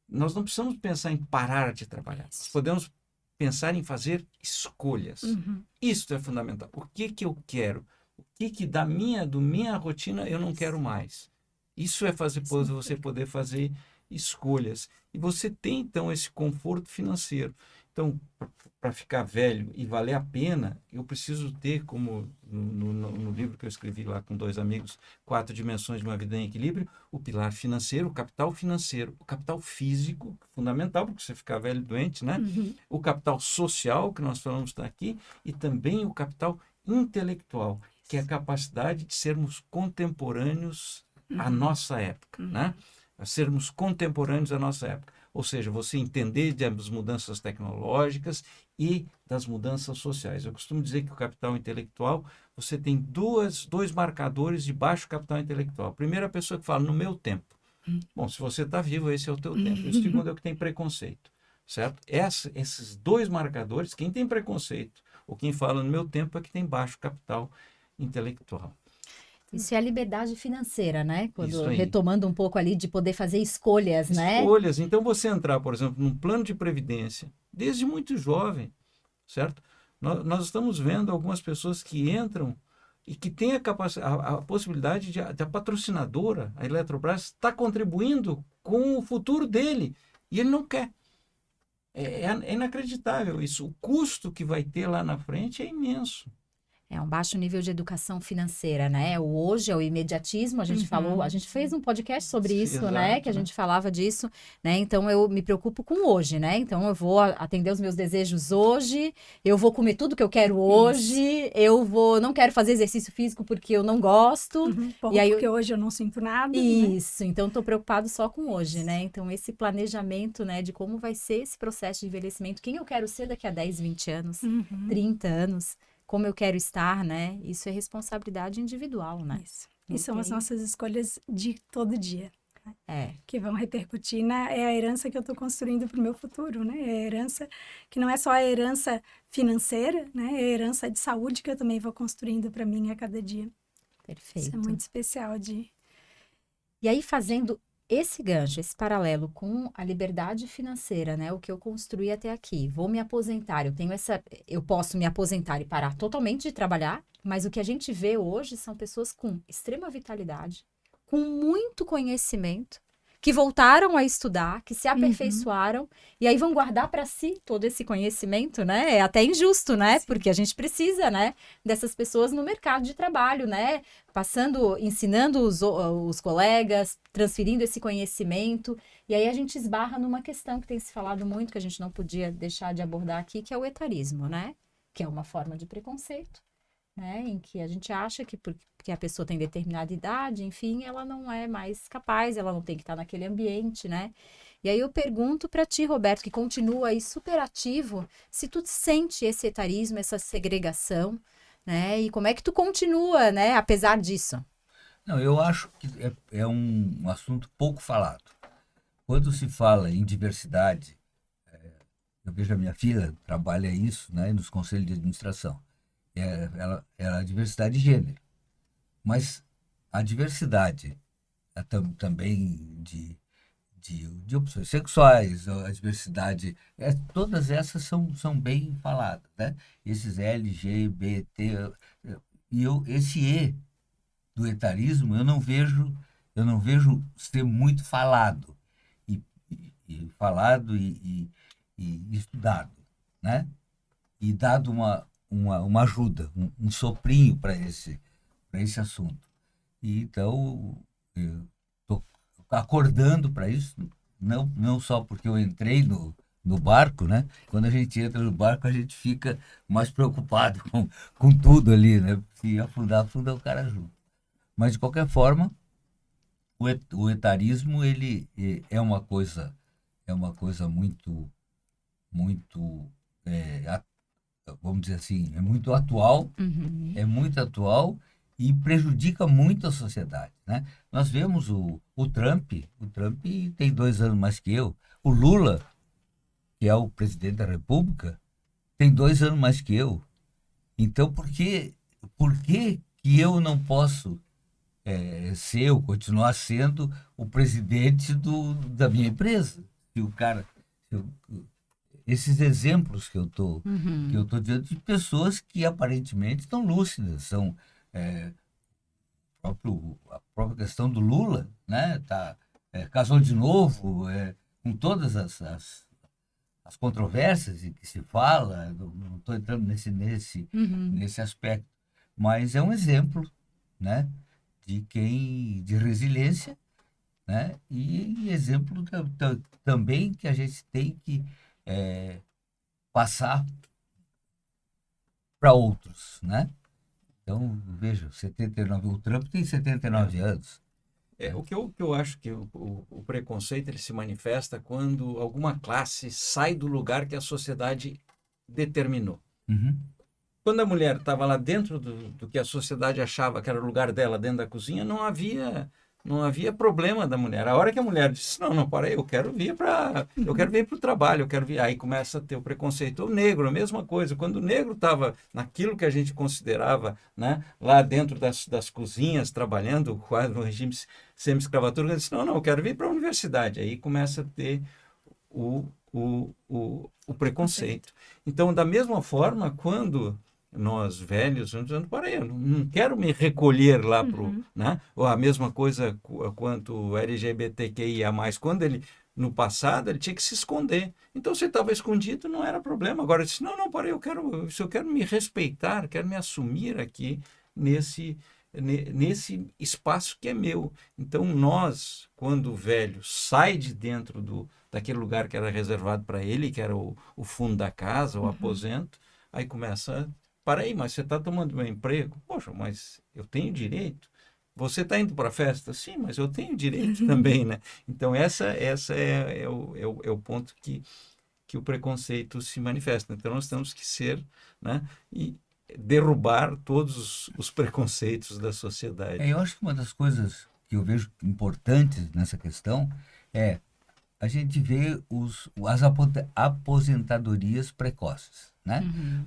nós não precisamos pensar em parar de trabalhar. Nós podemos pensar em fazer escolhas. Isso é fundamental. O que eu quero? O que da minha rotina eu não quero mais? Isso é fazer você poder fazer escolhas. E você tem, então, esse conforto financeiro. Então, para ficar velho e valer a pena, eu preciso ter, como no livro que eu escrevi lá com 2 amigos, 4 dimensões de uma vida em equilíbrio, o pilar financeiro, o capital físico, fundamental, porque você ficar velho e doente, né? O capital social, que nós falamos está aqui, e também o capital intelectual, que é a capacidade de sermos contemporâneos à nossa época, né? A sermos contemporâneos à nossa época. Ou seja, você entender das mudanças tecnológicas e das mudanças sociais. Eu costumo dizer que o capital intelectual, você tem dois marcadores de baixo capital intelectual. A primeira pessoa que fala, no meu tempo. Bom, se você está vivo, esse é o teu tempo. E o segundo é o que tem preconceito, certo? Esses 2 marcadores, quem tem preconceito ou quem fala no meu tempo é que tem baixo capital intelectual. Isso é a liberdade financeira, né? Retomando um pouco ali de poder fazer escolhas, né? Escolhas. Então, você entrar, por exemplo, num plano de previdência, desde muito jovem, certo? Nós estamos vendo algumas pessoas que entram e que têm a possibilidade de a patrocinadora, a Eletrobras, está contribuindo com o futuro dele. E ele não quer. É inacreditável isso. O custo que vai ter lá na frente é imenso. É um baixo nível de educação financeira, né? O hoje é o imediatismo, a gente falou, a gente fez um podcast sobre isso, Exato, né? Que a gente falava disso, né? Então, eu me preocupo com hoje, né? Então, eu vou atender os meus desejos hoje, eu vou comer tudo que eu quero hoje, não quero fazer exercício físico porque eu não gosto. Porque hoje eu não sinto nada. Isso, né? Então, estou preocupado só com hoje, né? Então, esse planejamento, né? De como vai ser esse processo de envelhecimento, quem eu quero ser daqui a 10, 20 anos, 30 anos, como eu quero estar, né? Isso é responsabilidade individual, né? Isso. E são as nossas escolhas de todo dia. Né? Que vão repercutir é a herança que eu estou construindo para o meu futuro, né? É a herança que não é só a herança financeira, né? É a herança de saúde que eu também vou construindo para mim a cada dia. Perfeito. Isso é muito especial E aí, fazendo esse gancho, esse paralelo com a liberdade financeira, né? O que eu construí até aqui. Vou me aposentar, eu posso me aposentar e parar totalmente de trabalhar, mas o que a gente vê hoje são pessoas com extrema vitalidade, com muito conhecimento, que voltaram a estudar, que se aperfeiçoaram, e aí vão guardar para si todo esse conhecimento, né? É até injusto, né? Sim. Porque a gente precisa, né? Dessas pessoas no mercado de trabalho, né? Ensinando os colegas, transferindo esse conhecimento, e aí a gente esbarra numa questão que tem se falado muito, que a gente não podia deixar de abordar aqui, que é o etarismo, né? Que é uma forma de preconceito, né, em que a gente acha que porque a pessoa tem determinada idade, enfim, ela não é mais capaz, ela não tem que estar naquele ambiente, né? E aí eu pergunto para ti, Roberto, que continua aí super ativo, se tu sente esse etarismo, essa segregação, né? E como é que tu continua, né, apesar disso? Não, eu acho que é um assunto pouco falado. Quando se fala em diversidade, eu vejo a minha filha trabalha isso, né, nos conselhos de administração. Ela é a diversidade de gênero. Mas a diversidade também de opções sexuais, a diversidade, todas essas são bem faladas, né? Esses LGBT, esse E do etarismo eu não vejo ser muito falado falado e estudado, né? E dado uma ajuda, um soprinho para esse assunto. E então eu estou acordando para isso, não só porque eu entrei no barco, né? Quando a gente entra no barco, a gente fica mais preocupado com tudo ali, né? Se afundar, afunda o cara junto. Mas, de qualquer forma, o etarismo, ele é uma coisa muito, vamos dizer assim, é muito atual e prejudica muito a sociedade, né? Nós vemos o Trump tem 2 anos mais que eu, o Lula, que é o presidente da República, tem 2 anos mais que eu. Então, por que eu não posso continuar sendo o presidente da minha empresa? Se o cara, esses exemplos que eu tô dizendo de pessoas que aparentemente estão lúcidas, são a própria questão do Lula, né? Casou de novo, com todas as controvérsias em que se fala, não estou entrando nesse aspecto, mas é um exemplo, né? De resiliência, né? E exemplo também que a gente tem que passar para outros, né? Então, veja, o Trump tem 79 anos. O que eu acho que o preconceito ele se manifesta quando alguma classe sai do lugar que a sociedade determinou. Uhum. Quando a mulher estava lá dentro do que a sociedade achava que era o lugar dela, dentro da cozinha, não havia problema da mulher. A hora que a mulher disse, não, para aí, eu quero vir para o trabalho, eu quero vir. Aí começa a ter o preconceito. O negro, a mesma coisa. Quando o negro estava naquilo que a gente considerava, né, lá dentro das cozinhas, trabalhando, quase no regime semi-escravatura, ele disse, não, eu quero vir para a universidade. Aí começa a ter o preconceito. Então, da mesma forma, quando nós velhos, dizendo, para aí, eu não quero me recolher lá né? Ou a mesma coisa quanto o LGBTQIA+, quando ele, no passado, ele tinha que se esconder. Então, se estava escondido, não era problema. Agora, ele disse, não, para aí, eu quero me respeitar, quero me assumir aqui nesse espaço que é meu. Então, nós, quando o velho sai de dentro daquele lugar que era reservado para ele, que era o fundo da casa, o aposento, aí começa... Para aí, mas você está tomando meu emprego? Poxa, mas eu tenho direito. Você está indo para a festa? Sim, mas eu tenho direito também, né? Então, essa é o ponto que o preconceito se manifesta. Então, nós temos que ser, né? E derrubar todos os preconceitos da sociedade. Eu acho que uma das coisas que eu vejo importantes nessa questão é a gente vê as aposentadorias precoces, né?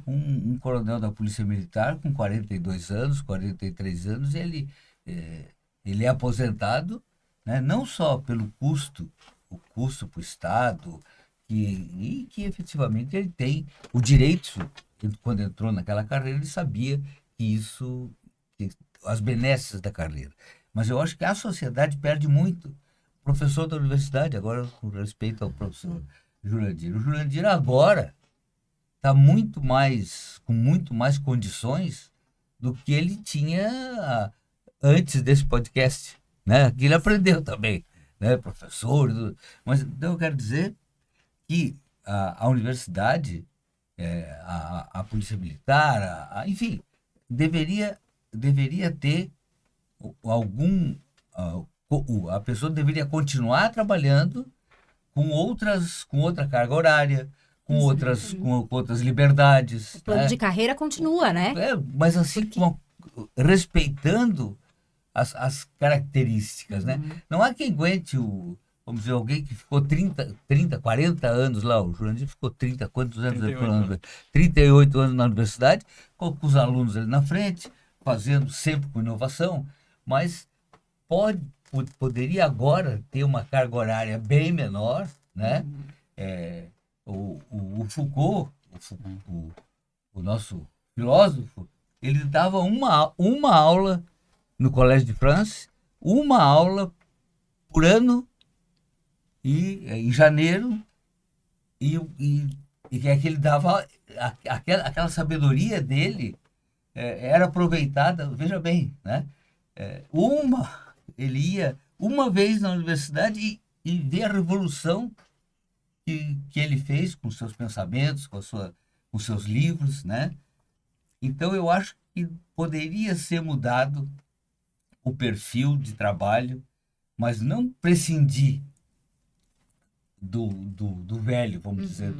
Um coronel da Polícia Militar com 42 anos, 43 anos, ele é aposentado, né? Não só pelo o custo para o Estado, e que efetivamente ele tem o direito, quando entrou naquela carreira, ele sabia as benesses da carreira. Mas eu acho que a sociedade perde muito. Professor da universidade, agora com respeito ao professor Jurandir. O Jurandir agora está com muito mais condições do que ele tinha antes desse podcast, né? Que ele aprendeu também, né? Professor. Mas então eu quero dizer que a universidade, a Polícia Militar, enfim, deveria ter a pessoa deveria continuar trabalhando com outra carga horária, com outras liberdades. O plano de carreira continua, né? Mas assim, respeitando as características, né? Não há quem aguente vamos dizer, alguém que ficou 30, 40 anos lá, o Jurandir ficou 30, quantos anos? 38 anos na universidade, com os alunos ali na frente, fazendo sempre com inovação, mas poderia agora ter uma carga horária bem menor, né? O Foucault, o nosso filósofo, ele dava uma aula no Collège de France, uma aula por ano, e em janeiro, e que ele dava aquela sabedoria dele era aproveitada, veja bem, né? Ele ia uma vez na universidade e ver a revolução que ele fez com seus pensamentos, com seus livros, né? Então eu acho que poderia ser mudado o perfil de trabalho, mas não prescindir do velho, vamos dizer,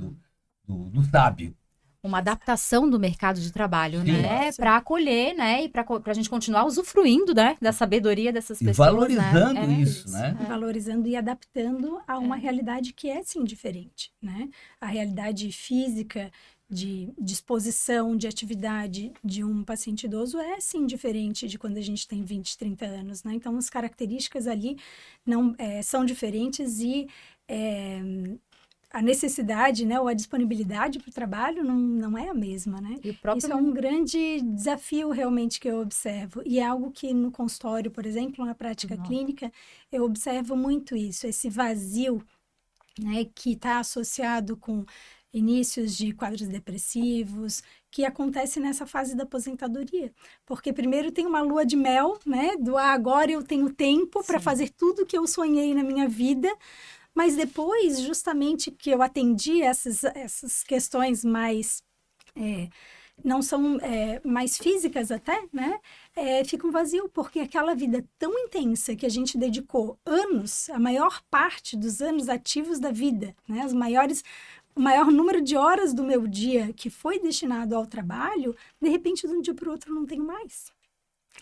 do sábio. Uma adaptação do mercado de trabalho, né? Para acolher, né? E para a gente continuar usufruindo, né? Da sabedoria dessas pessoas. E valorizando isso, né? Valorizando e adaptando a uma realidade que é, sim, diferente, né? A realidade física de disposição, de atividade de um paciente idoso é, sim, diferente de quando a gente tem 20, 30 anos, né? Então, as características ali não são diferentes e a necessidade, né, ou a disponibilidade para o trabalho não é a mesma, né? Isso é um grande desafio realmente que eu observo. E é algo que no consultório, por exemplo, na prática clínica, eu observo muito isso, esse vazio, né, que está associado com inícios de quadros depressivos, que acontece nessa fase da aposentadoria. Porque primeiro tem uma lua de mel, né, agora eu tenho tempo para fazer tudo que eu sonhei na minha vida, mas depois, justamente que eu atendi essas questões mais, não são mais físicas até, né? Fica um vazio, porque aquela vida tão intensa que a gente dedicou anos, a maior parte dos anos ativos da vida, né? O maior número de horas do meu dia que foi destinado ao trabalho, de repente, de um dia para o outro, não tenho mais.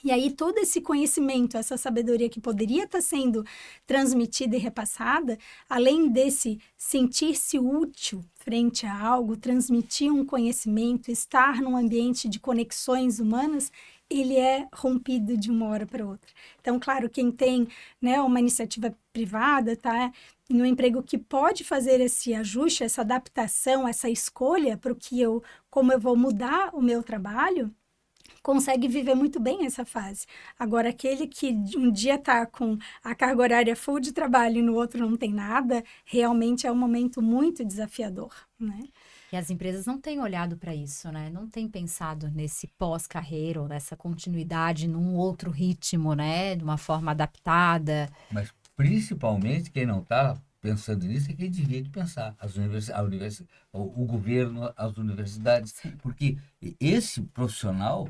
E aí, todo esse conhecimento, essa sabedoria que poderia estar sendo transmitida e repassada, além desse sentir-se útil frente a algo, transmitir um conhecimento, estar num ambiente de conexões humanas, ele é rompido de uma hora para outra. Então, claro, quem tem, né, uma iniciativa privada, tá em um emprego que pode fazer esse ajuste, essa adaptação, essa escolha para como eu vou mudar o meu trabalho, consegue viver muito bem essa fase. Agora, aquele que um dia está com a carga horária full de trabalho e no outro não tem nada, realmente é um momento muito desafiador, né? E as empresas não têm olhado para isso, né? Não têm pensado nesse pós-carreira ou nessa continuidade num outro ritmo, né? De uma forma adaptada. Mas, principalmente, quem não está pensando nisso é quem devia de pensar. O governo, as universidades. Porque esse profissional,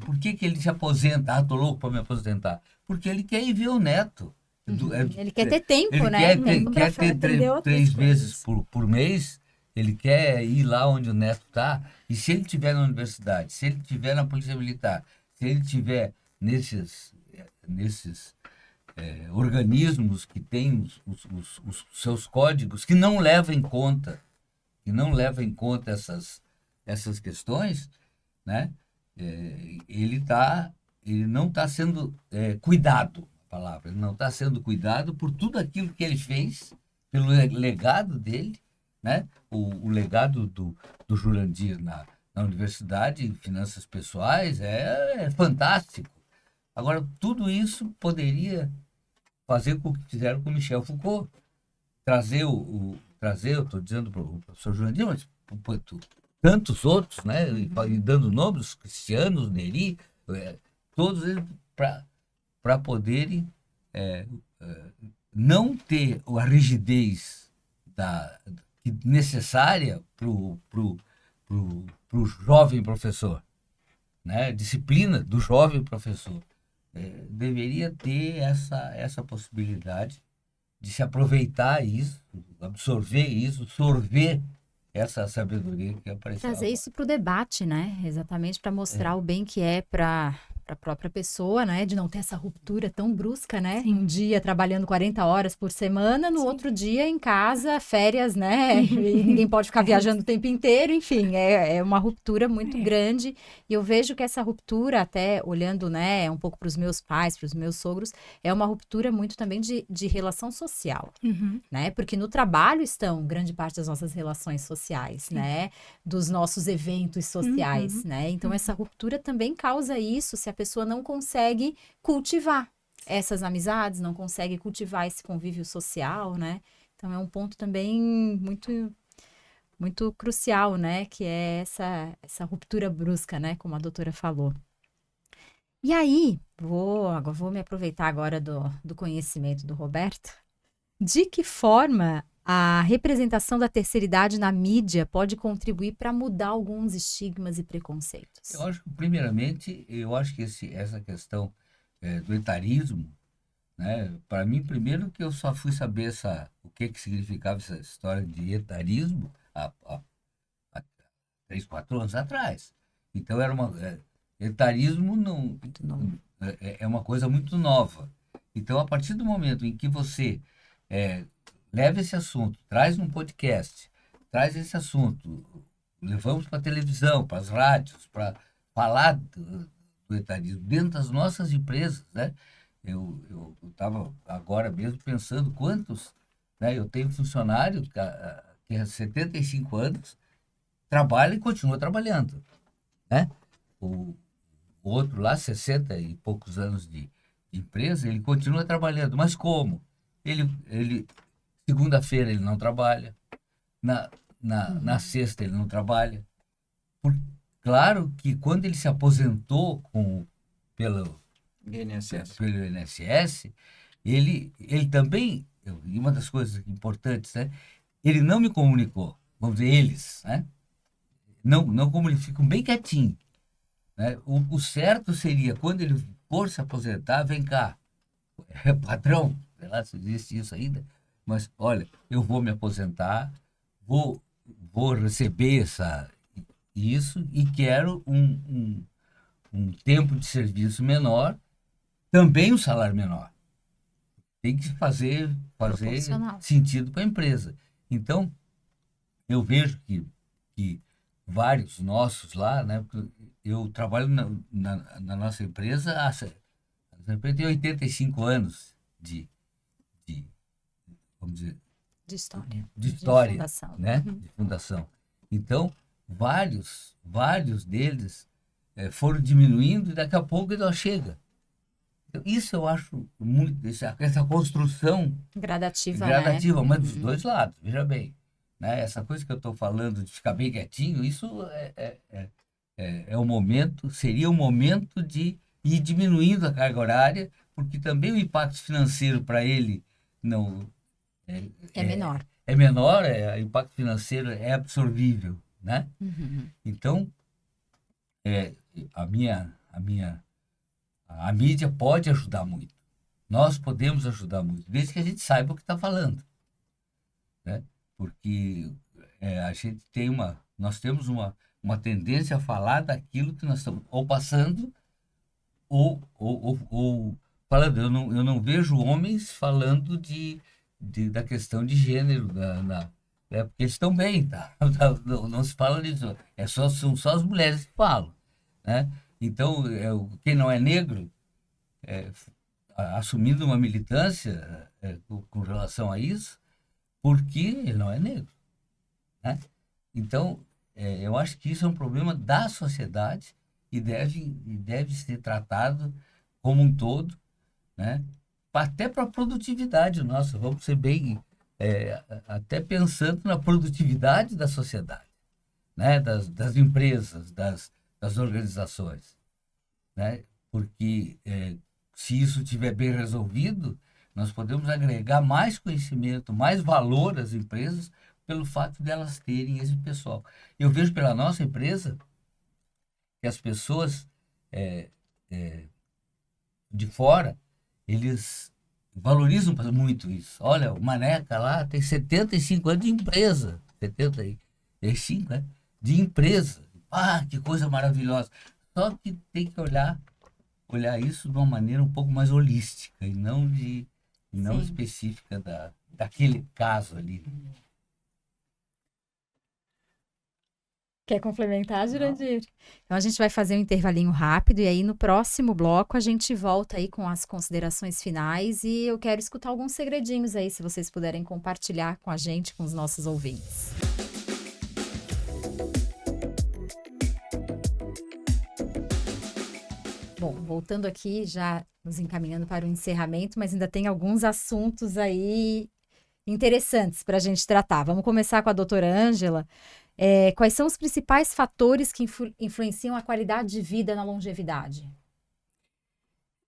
por que ele se aposenta? Estou louco para me aposentar. Porque ele quer ir ver o neto. Ele quer ter tempo, ele né? Quer ter três vezes por mês. Ele quer ir lá onde o neto está. E se ele estiver na universidade, se ele estiver na Polícia Militar, se ele estiver nesses organismos que têm os seus códigos, que não levam em conta essas questões, né? Ele não está sendo cuidado, ele não está sendo cuidado por tudo aquilo que ele fez, pelo legado dele, né? O legado do Jurandir na universidade, em finanças pessoais, é fantástico. Agora, tudo isso poderia fazer com o que fizeram com Michel Foucault. Eu estou dizendo para o professor Jurandir, mas tantos outros, né? E dando nomes, os Cristianos, Neri, todos eles para poderem não ter a rigidez necessária para o jovem professor, né? Disciplina do jovem professor. Deveria ter essa possibilidade de se aproveitar isso, absorver isso, sorver essa sabedoria que apareceu. Trazer isso para o debate, né? Exatamente para mostrar o bem que é para a própria pessoa, né? De não ter essa ruptura tão brusca, né? Um dia trabalhando 40 horas por semana, no outro dia em casa, férias, né? E ninguém pode ficar viajando o tempo inteiro, enfim, é uma ruptura muito grande. E eu vejo que essa ruptura, até olhando, né, um pouco para os meus pais, para os meus sogros, é uma ruptura muito também de relação social, né? Porque no trabalho estão grande parte das nossas relações sociais, né? Dos nossos eventos sociais, né? Então, essa ruptura também causa isso se a pessoa não consegue cultivar essas amizades, não consegue cultivar esse convívio social, né? Então, é um ponto também muito, muito crucial, né? Que é essa ruptura brusca, né? Como a doutora falou. E aí, vou me aproveitar agora do conhecimento do Roberto. De que forma a representação da terceira idade na mídia pode contribuir para mudar alguns estigmas e preconceitos? Eu acho que, primeiramente, eu acho que essa questão do etarismo, né, para mim, primeiro que eu só fui saber o que significava essa história de etarismo há 3, 4 anos atrás. Então, etarismo não, é uma coisa muito nova. Então, a partir do momento em que você leva esse assunto, traz um podcast, traz esse assunto, levamos para a televisão, para as rádios, para falar do etarismo dentro das nossas empresas, né? Eu estava agora mesmo pensando quantos, né? Eu tenho funcionário que há 75 anos trabalha e continua trabalhando, né? O outro lá, 60 e poucos anos de empresa, ele continua trabalhando, mas como? Ele segunda-feira ele não trabalha, na sexta ele não trabalha. Claro que quando ele se aposentou pelo INSS, ele também, e uma das coisas importantes, né? Ele não me comunicou, vamos dizer, eles, né? Não comunicam, ficam bem quietinhos, né? O certo seria, quando ele for se aposentar, vem cá, patrão, sei lá se existe isso ainda, mas olha, eu vou me aposentar, vou receber isso e quero um tempo de serviço menor, também um salário menor. Tem que fazer sentido para a empresa. Então, eu vejo que vários nossos lá, né? Eu trabalho na nossa empresa, tem 85 anos vamos dizer, de história. De fundação. Né? De fundação. Então, vários deles foram diminuindo e daqui a pouco ele chega. Então, isso eu acho muito, essa construção gradativa, né? Mas dos dois lados, veja bem. Né? Essa coisa que eu estou falando de ficar bem quietinho, isso seria o momento de ir diminuindo a carga horária, porque também o impacto financeiro para ele não é menor. É menor, o impacto financeiro é absorvível, né? Então, a mídia pode ajudar muito. Nós podemos ajudar muito, desde que a gente saiba o que está falando, né? Porque nós temos uma tendência a falar daquilo que nós estamos ou passando ou falando. Eu não vejo homens falando da questão de gênero, porque eles estão bem, tá? Não se fala disso. São só as mulheres que falam, né? Então, quem não é negro, assumindo uma militância com relação a isso, porque ele não é negro, né? Então, eu acho que isso é um problema da sociedade e deve ser tratado como um todo, né? Até para a produtividade nossa, vamos ser bem, até pensando na produtividade da sociedade, né? Das empresas, das organizações, né? Porque se isso estiver bem resolvido, nós podemos agregar mais conhecimento, mais valor às empresas pelo fato de elas terem esse pessoal. Eu vejo pela nossa empresa que as pessoas de fora, eles valorizam muito isso. Olha, o Maneca lá tem 75 anos de empresa. 75, né? De empresa. Ah, que coisa maravilhosa. Só que tem que olhar isso de uma maneira um pouco mais holística e não Sim. específica daquele caso ali. Quer complementar, Jurandir? Então a gente vai fazer um intervalinho rápido e aí no próximo bloco a gente volta aí com as considerações finais e eu quero escutar alguns segredinhos aí, se vocês puderem compartilhar com a gente, com os nossos ouvintes. Bom, voltando aqui, já nos encaminhando para o encerramento, mas ainda tem alguns assuntos aí interessantes para a gente tratar. Vamos começar com a doutora Ângela. Quais são os principais fatores que influenciam a qualidade de vida na longevidade?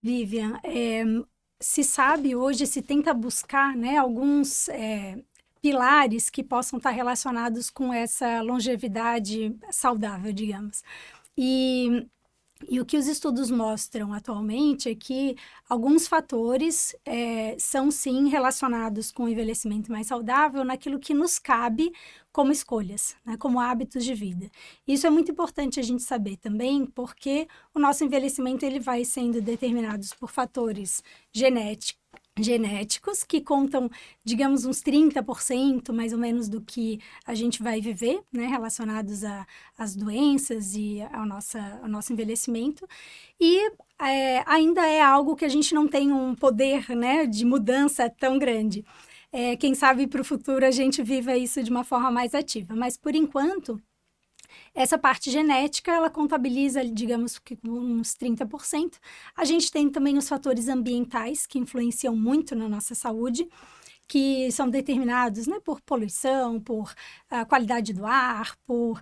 Vivian, se sabe hoje, se tenta buscar, né, alguns pilares que possam estar relacionados com essa longevidade saudável, digamos. E o que os estudos mostram atualmente é que alguns fatores são, sim, relacionados com o envelhecimento mais saudável naquilo que nos cabe como escolhas, né, como hábitos de vida. Isso é muito importante a gente saber também, porque o nosso envelhecimento ele vai sendo determinado por fatores genéticos que contam, digamos, uns 30% mais ou menos do que a gente vai viver, né, relacionados às doenças e ao nosso envelhecimento. E ainda é algo que a gente não tem um poder, né, de mudança tão grande. Quem sabe para o futuro a gente viva isso de uma forma mais ativa. Mas, por enquanto, essa parte genética, ela contabiliza, digamos, que uns 30%. A gente tem também os fatores ambientais, que influenciam muito na nossa saúde, que são determinados, né, por poluição, por qualidade do ar, por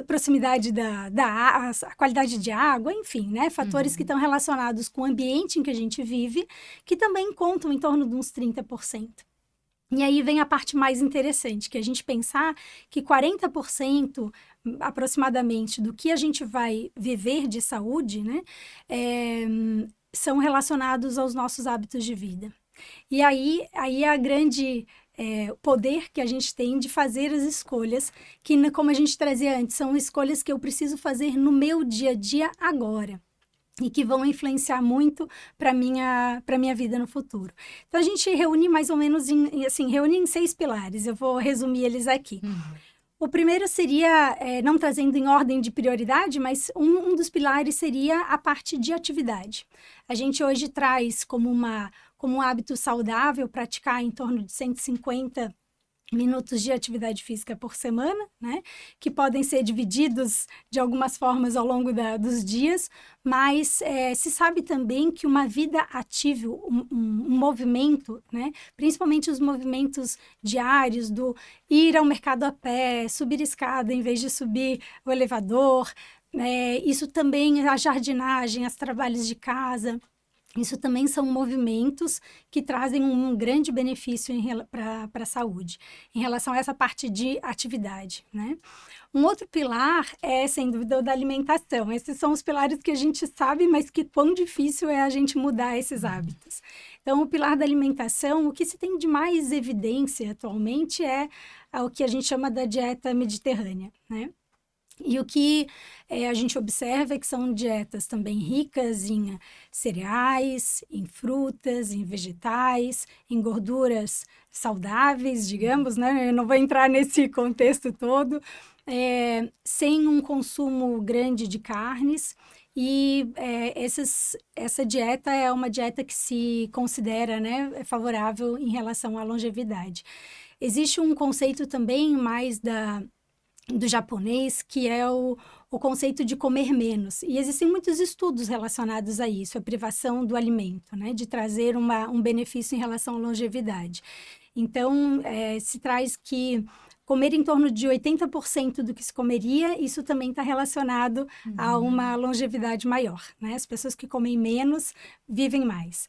proximidade a qualidade de água, enfim, né, fatores que estão relacionados com o ambiente em que a gente vive, que também contam em torno de uns 30%. E aí vem a parte mais interessante, que é a gente pensar que 40% aproximadamente do que a gente vai viver de saúde, né, são relacionados aos nossos hábitos de vida. E aí a grande poder que a gente tem de fazer as escolhas, que, como a gente trazia antes, são escolhas que eu preciso fazer no meu dia a dia agora. E que vão influenciar muito para minha vida no futuro. Então, a gente reúne mais ou menos reúne em 6 pilares. Eu vou resumir eles aqui. O primeiro seria, não trazendo em ordem de prioridade, mas um dos pilares seria a parte de atividade. A gente hoje traz como um hábito saudável praticar em torno de 150 minutos de atividade física por semana, né? Que podem ser divididos de algumas formas ao longo dos dias, mas se sabe também que uma vida ativa, um movimento, né? Principalmente os movimentos diários do ir ao mercado a pé, subir escada em vez de subir o elevador, isso também, a jardinagem, os trabalhos de casa. Isso também são movimentos que trazem um grande benefício para a saúde, em relação a essa parte de atividade, né? Um outro pilar é, sem dúvida, o da alimentação. Esses são os pilares que a gente sabe, mas que quão difícil é a gente mudar esses hábitos. Então, o pilar da alimentação, o que se tem de mais evidência atualmente é o que a gente chama da dieta mediterrânea, né? E o que a gente observa é que são dietas também ricas em cereais, em frutas, em vegetais, em gorduras saudáveis, digamos, né? Eu não vou entrar nesse contexto todo, sem um consumo grande de carnes. E essa dieta é uma dieta que se considera, né, favorável em relação à longevidade. Existe um conceito também mais do japonês, que é o conceito de comer menos. E existem muitos estudos relacionados a isso, a privação do alimento, né? De trazer um benefício em relação à longevidade. Então, se traz que comer em torno de 80% do que se comeria, isso também está relacionado a uma longevidade maior, né? As pessoas que comem menos vivem mais.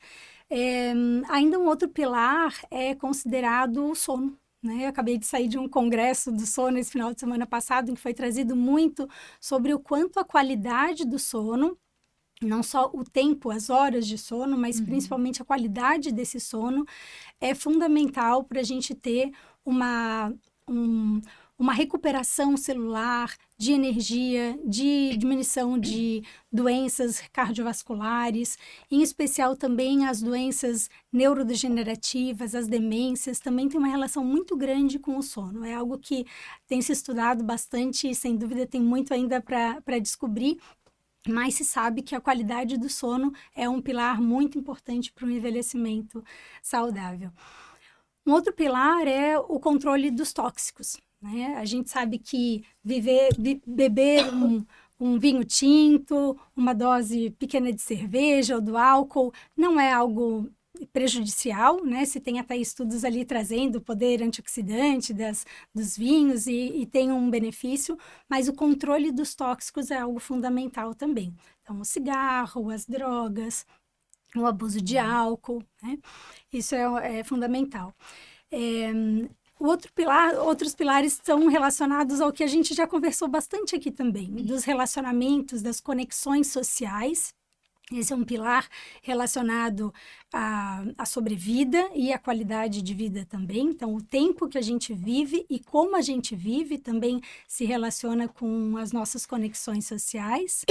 Ainda um outro pilar é considerado o sono. Eu acabei de sair de um congresso do sono esse final de semana passado, em que foi trazido muito sobre o quanto a qualidade do sono não só o tempo, as horas de sono, mas principalmente a qualidade desse sono é fundamental para a gente ter uma recuperação celular, de energia, de diminuição de doenças cardiovasculares, em especial também as doenças neurodegenerativas, as demências, também tem uma relação muito grande com o sono. É algo que tem se estudado bastante e, sem dúvida, tem muito ainda para descobrir, mas se sabe que a qualidade do sono é um pilar muito importante para o envelhecimento saudável. Um outro pilar é o controle dos tóxicos, né? A gente sabe que beber um vinho tinto, uma dose pequena de cerveja ou do álcool não é algo prejudicial, né? Se tem até estudos ali trazendo o poder antioxidante dos vinhos e tem um benefício, mas o controle dos tóxicos é algo fundamental também. Então, o cigarro, as drogas, o abuso de álcool, né? Isso é fundamental. Outros pilares estão relacionados ao que a gente já conversou bastante aqui também, dos relacionamentos, das conexões sociais. Esse é um pilar relacionado à sobrevida e à qualidade de vida também. Então, o tempo que a gente vive e como a gente vive também se relaciona com as nossas conexões sociais.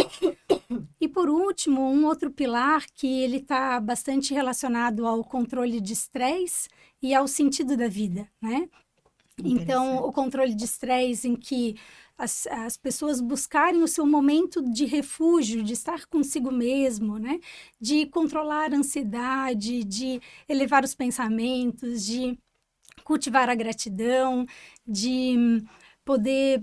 E, por último, um outro pilar que ele está bastante relacionado ao controle de estresse e ao sentido da vida, né? Então, o controle de estresse em que as pessoas buscarem o seu momento de refúgio, de estar consigo mesmo, né? De controlar a ansiedade, de elevar os pensamentos, de cultivar a gratidão, de poder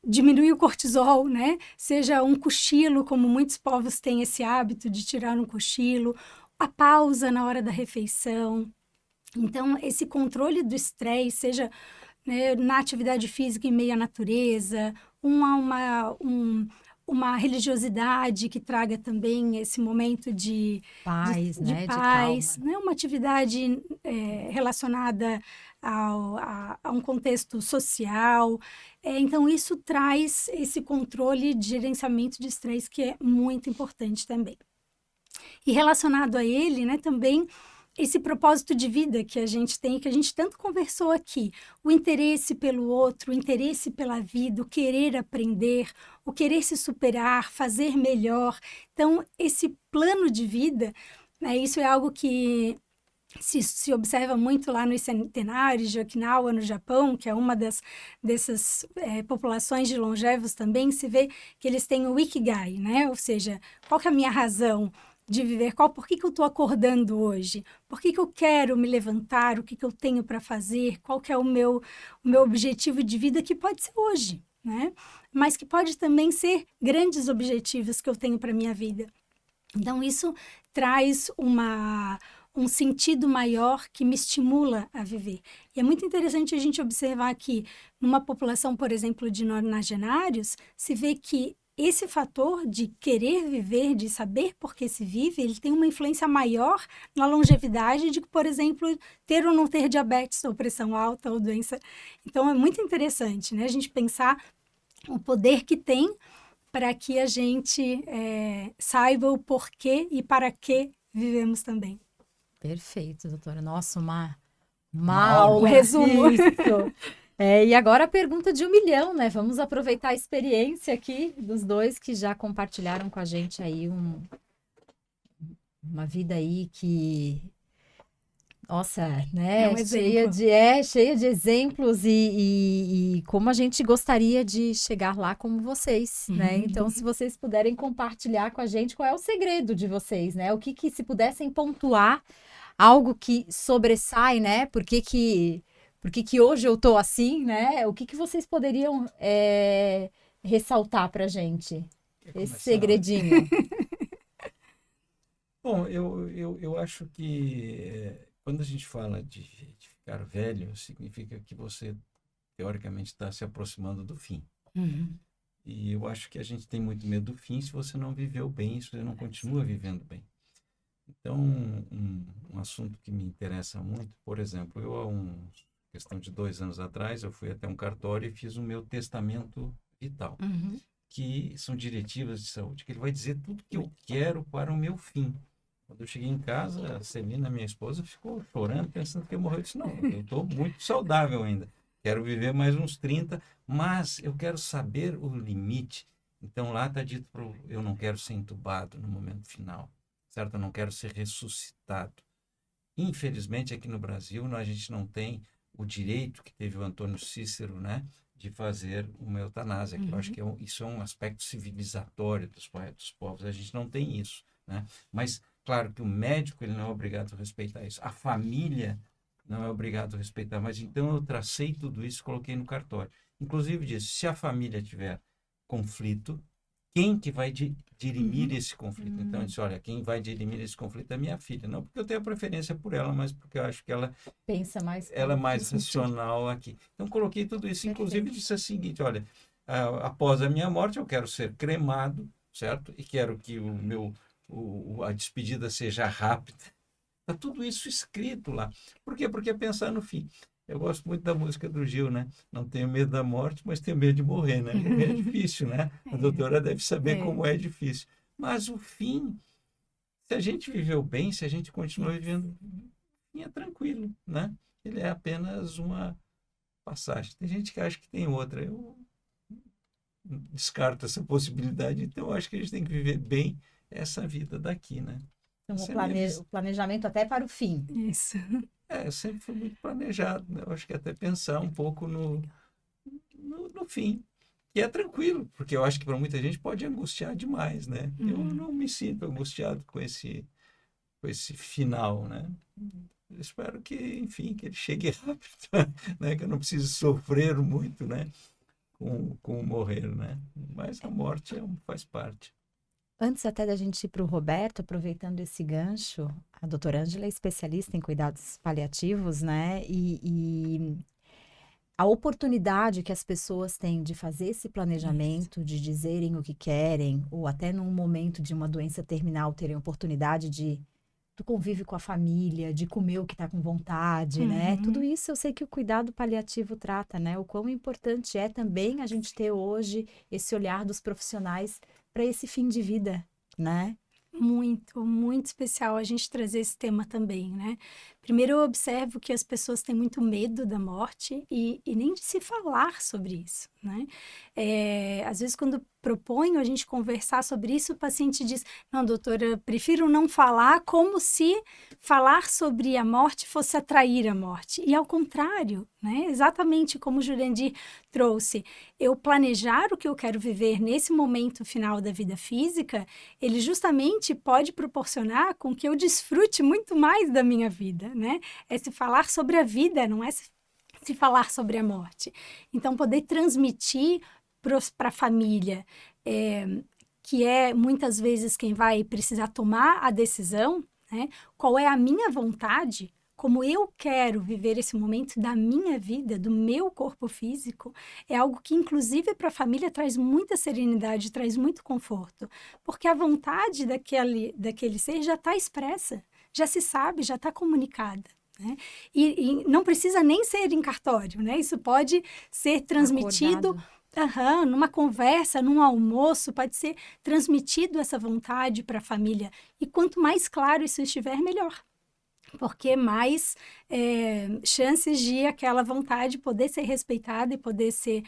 diminuir o cortisol, né? Seja um cochilo, como muitos povos têm esse hábito de tirar um cochilo, a pausa na hora da refeição. Então, esse controle do estresse, seja, né, na atividade física em meio à natureza, uma religiosidade que traga também esse momento de Paz, de né? De paz, calma. né? Uma atividade relacionada a um contexto social. Então, isso traz esse controle de gerenciamento de estresse que é muito importante também. E relacionado a ele, né, também esse propósito de vida que a gente tem, que a gente tanto conversou aqui, o interesse pelo outro, o interesse pela vida, o querer aprender, o querer se superar, fazer melhor. Então, esse plano de vida, né, isso é algo que se observa muito lá nos centenários de Okinawa, no Japão, que é uma dessas populações de longevos também, se vê que eles têm o Ikigai, né? Ou seja, qual que é a minha razão de viver? Por que eu estou acordando hoje? Por que eu quero me levantar? O que eu tenho para fazer? Qual que é o meu objetivo de vida, que pode ser hoje, né? Mas que pode também ser grandes objetivos que eu tenho para a minha vida. Então, isso traz um sentido maior que me estimula a viver. E é muito interessante a gente observar que numa população, por exemplo, de nonagenários, se vê que esse fator de querer viver, de saber por que se vive, ele tem uma influência maior na longevidade de que, por exemplo, ter ou não ter diabetes, ou pressão alta, ou doença. Então, é muito interessante, né? A gente pensar o poder que tem para que a gente saiba o porquê e para que vivemos também. Perfeito, doutora. Nossa, uma aula. Resumo. Isso. E agora a pergunta de 1 milhão, né? Vamos aproveitar a experiência aqui dos dois que já compartilharam com a gente aí uma vida aí que, nossa, né? É um exemplo. Cheia de exemplos e como a gente gostaria de chegar lá como vocês, né? Então, se vocês puderem compartilhar com a gente qual é o segredo de vocês, né? O que se pudessem pontuar, algo que sobressai, né? Por que hoje eu tô assim, né? O que vocês poderiam ressaltar pra gente? Esse segredinho. Bom, eu acho que quando a gente fala de ficar velho, significa que você, teoricamente, está se aproximando do fim. E eu acho que a gente tem muito medo do fim se você não viveu bem, se você não continua vivendo bem. Então, um assunto que me interessa muito, por exemplo, questão de 2 anos atrás, eu fui até um cartório e fiz o meu testamento vital, que são diretivas de saúde, que ele vai dizer tudo que eu quero para o meu fim. Quando eu cheguei em casa, a Celina, minha esposa, ficou chorando, pensando que eu morri. Eu disse, não, eu estou muito saudável ainda. Quero viver mais uns 30, mas eu quero saber o limite. Então, lá está dito, eu não quero ser entubado no momento final, certo? Eu não quero ser ressuscitado. Infelizmente, aqui no Brasil, a gente não tem o direito que teve o Antônio Cícero, né, de fazer uma eutanásia, que eu acho que isso é um aspecto civilizatório dos povos. A gente não tem isso, né? Mas, claro que o médico ele não é obrigado a respeitar isso. A família não é obrigado a respeitar. Mas, então, eu tracei tudo isso e coloquei no cartório. Inclusive, disse, se a família tiver conflito, quem que vai dirimir esse conflito? Então, eu disse, olha, quem vai dirimir esse conflito é minha filha. Não porque eu tenho a preferência por ela, mas porque eu acho que ela ela é mais racional aqui. Então, coloquei tudo isso. Inclusive, disse o seguinte, olha, após a minha morte, eu quero ser cremado, certo? E quero que a despedida seja rápida. Está tudo isso escrito lá. Por quê? Porque é pensar no fim. Eu gosto muito da música do Gil, né? Não tenho medo da morte, mas tenho medo de morrer, né? É difícil, né? A doutora deve saber como é difícil. Mas o fim, se a gente viveu bem, se a gente continua vivendo, o fim é tranquilo, né? Ele é apenas uma passagem. Tem gente que acha que tem outra. Eu descarto essa possibilidade. Então, eu acho que a gente tem que viver bem essa vida daqui, né? Então, o planejamento até para o fim. Isso. Sempre foi muito planejado, né? Eu acho que até pensar um pouco no fim. E é tranquilo, porque eu acho que para muita gente pode angustiar demais, né? Eu não me sinto angustiado com esse final, né? Eu espero que, enfim, que ele chegue rápido, né? Que eu não precise sofrer muito, né? Com o morrer, né? Mas a morte faz parte. Antes até da gente ir para o Roberto, aproveitando esse gancho, a doutora Ângela é especialista em cuidados paliativos, né? E a oportunidade que as pessoas têm de fazer esse planejamento, de dizerem o que querem, ou até num momento de uma doença terminal terem oportunidade do convívio com a família, de comer o que está com vontade, né? Tudo isso eu sei que o cuidado paliativo trata, né? O quão importante é também a gente ter hoje esse olhar dos profissionais para esse fim de vida, né? Muito, muito especial a gente trazer esse tema também, né? Primeiro, eu observo que as pessoas têm muito medo da morte e nem de se falar sobre isso, né? Às vezes, quando proponho a gente conversar sobre isso, o paciente diz, não, doutora, prefiro não falar, como se falar sobre a morte fosse atrair a morte. E ao contrário, né? Exatamente como o Jurandir trouxe, eu planejar o que eu quero viver nesse momento final da vida física, ele justamente pode proporcionar com que eu desfrute muito mais da minha vida, né? É se falar sobre a vida, não é se falar sobre a morte. Então, poder transmitir para a família, que é muitas vezes quem vai precisar tomar a decisão, né? Qual é a minha vontade, como eu quero viver esse momento da minha vida, do meu corpo físico, é algo que, inclusive, para a família traz muita serenidade, traz muito conforto, porque a vontade daquele ser já está expressa, já se sabe, já está comunicada. Né? E não precisa nem ser em cartório, né? Isso pode ser transmitido numa conversa, num almoço, pode ser transmitido essa vontade para a família. E quanto mais claro isso estiver, melhor. Porque mais chances de aquela vontade poder ser respeitada e poder ser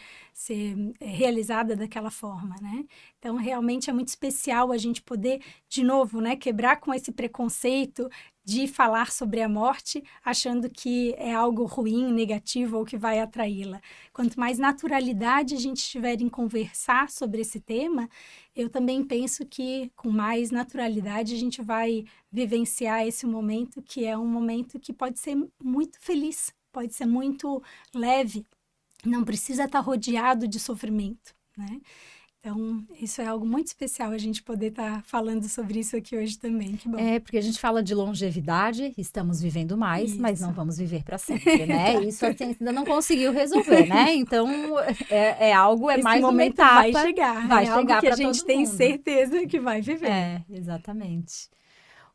realizada daquela forma, né? Então, realmente é muito especial a gente poder, de novo, né, quebrar com esse preconceito de falar sobre a morte, achando que é algo ruim, negativo ou que vai atraí-la. Quanto mais naturalidade a gente tiver em conversar sobre esse tema, eu também penso que com mais naturalidade a gente vai vivenciar esse momento, que é um momento que pode ser muito feliz, pode ser muito leve, não precisa estar rodeado de sofrimento, né? Então, isso é algo muito especial a gente poder estar falando sobre isso aqui hoje também. Que bom. Porque a gente fala de longevidade, estamos vivendo mais, mas não vamos viver para sempre, né? Isso a ciência ainda não conseguiu resolver, né? Então, é algo, esse mais momento uma etapa. Vai chegar algo que a gente tem certeza que vai viver. Exatamente.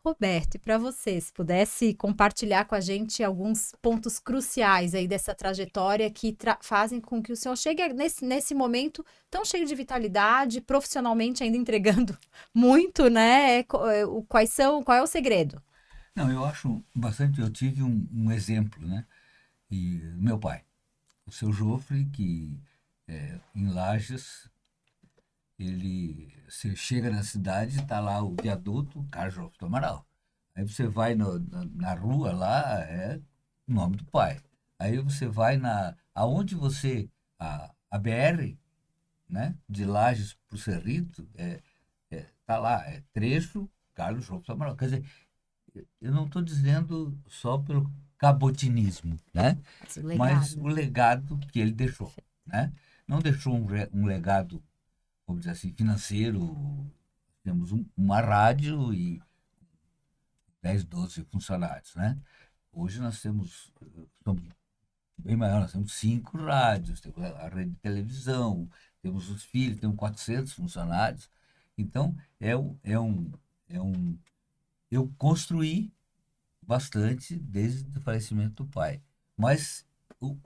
Roberto, e para você, se pudesse compartilhar com a gente alguns pontos cruciais aí dessa trajetória que fazem com que o senhor chegue nesse momento tão cheio de vitalidade, profissionalmente ainda entregando muito, né? Qual é o segredo? Não, eu acho bastante. Eu tive um exemplo, né? E meu pai, o seu Jofre, que em Lages, você chega na cidade, está lá o viaduto Carlos Jofre do Amaral. Aí você vai na rua lá, é o nome do pai. Aí você vai aonde você, a BR, né? De Lages para o Cerrito, tá lá, trecho Carlos Jofre do Amaral. Quer dizer, eu não estou dizendo só pelo cabotinismo, né? Mas o legado que ele deixou, né? Não deixou um legado, vamos dizer assim, financeiro. Temos uma rádio e 10, 12 funcionários, né? Hoje nós somos bem maior, nós temos 5 rádios, temos a rede de televisão, temos os filhos, temos 400 funcionários. Então, eu construí bastante desde o falecimento do pai. Mas o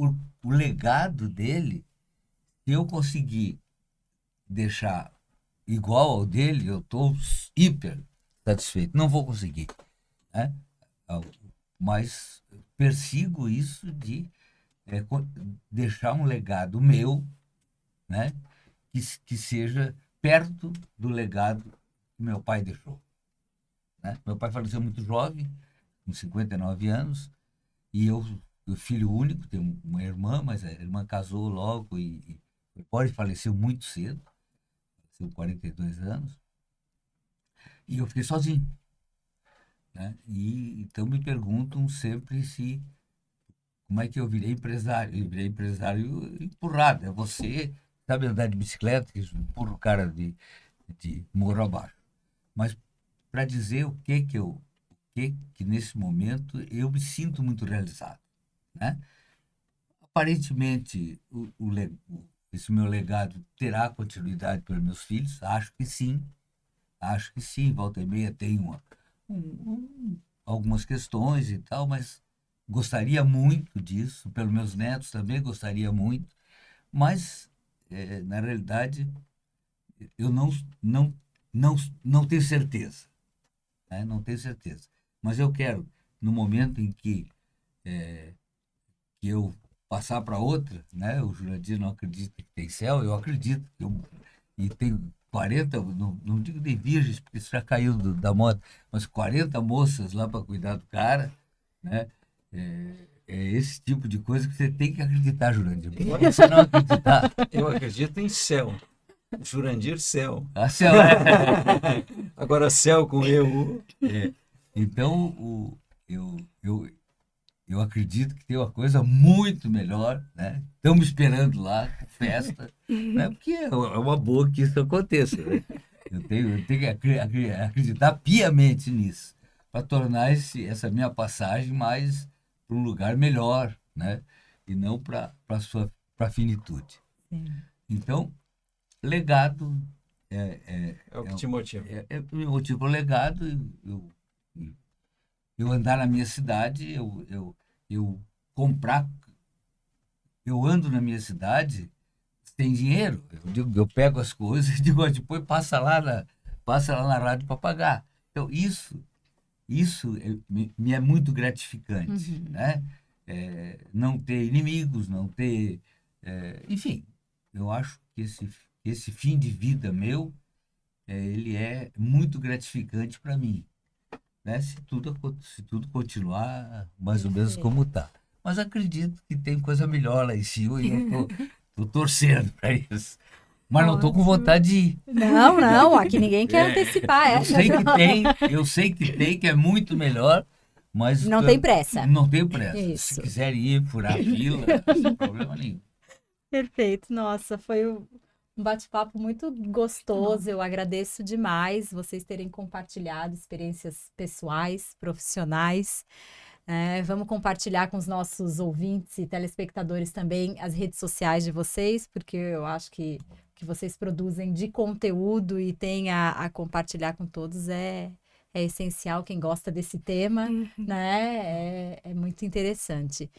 legado dele, se eu conseguir deixar igual ao dele, eu estou hiper satisfeito. Não vou conseguir, né? Mas persigo isso de deixar um legado meu, né? Que seja perto do legado que meu pai deixou, né? Meu pai faleceu muito jovem, com 59 anos, e eu filho único, tenho uma irmã, mas a irmã casou logo e faleceu muito cedo, faleceu 42 anos, e eu fiquei sozinho, né? E então me perguntam sempre como é que eu virei empresário. Eu virei empresário empurrado. É você, sabe andar de bicicleta, que empurra o cara de morro abaixo. Mas para dizer o que nesse momento eu me sinto muito realizado, né? Aparentemente, esse meu legado terá continuidade para meus filhos? Acho que sim. Acho que sim. Volta e meia tem algumas questões e tal, mas gostaria muito disso. Pelos meus netos também gostaria muito. Mas, na realidade, eu não tenho certeza, né? Não tenho certeza. Mas eu quero, no momento em que eu passar para outra, né? O Jurandir não acredita que tem céu, eu acredito. E tenho 40, não digo de virgens, porque isso já caiu da moda, mas 40 moças lá para cuidar do cara, né? É esse tipo de coisa que você tem que acreditar, Jurandir. Pode você não acreditar. Eu acredito em céu. Jurandir, céu. Céu, Agora, céu com eu. Então, eu acredito que tem uma coisa muito melhor, né? Estamos esperando lá, festa, né? Porque é uma boa que isso aconteça, né? Eu tenho que acreditar piamente nisso, para tornar essa minha passagem mais para um lugar melhor, né? E não para a finitude. Sim. Então, legado é o que te motiva. Me motiva o legado. Eu andar na minha cidade, eu comprar. Eu ando na minha cidade sem dinheiro. Eu pego as coisas e digo, depois passa lá na rádio para pagar. Então, isso me é muito gratificante, Uhum. né? Não ter inimigos, não ter... enfim, eu acho que esse fim de vida meu, ele é muito gratificante para mim, né? Se tudo continuar mais ou menos como está. Mas acredito que tem coisa melhor lá em cima e eu tô torcendo para isso. Mas não estou com vontade de ir. Não, aqui ninguém quer antecipar essa. Eu sei que tem, que é muito melhor, mas... Não tem pressa. Não tenho pressa. Isso. Se quiserem ir, furar a fila, sem problema nenhum. Perfeito. Nossa, foi um bate-papo muito gostoso. Eu agradeço demais vocês terem compartilhado experiências pessoais, profissionais. Vamos compartilhar com os nossos ouvintes e telespectadores também as redes sociais de vocês, porque eu acho que o que vocês produzem de conteúdo e têm a compartilhar com todos é é essencial, quem gosta desse tema, né? É muito interessante.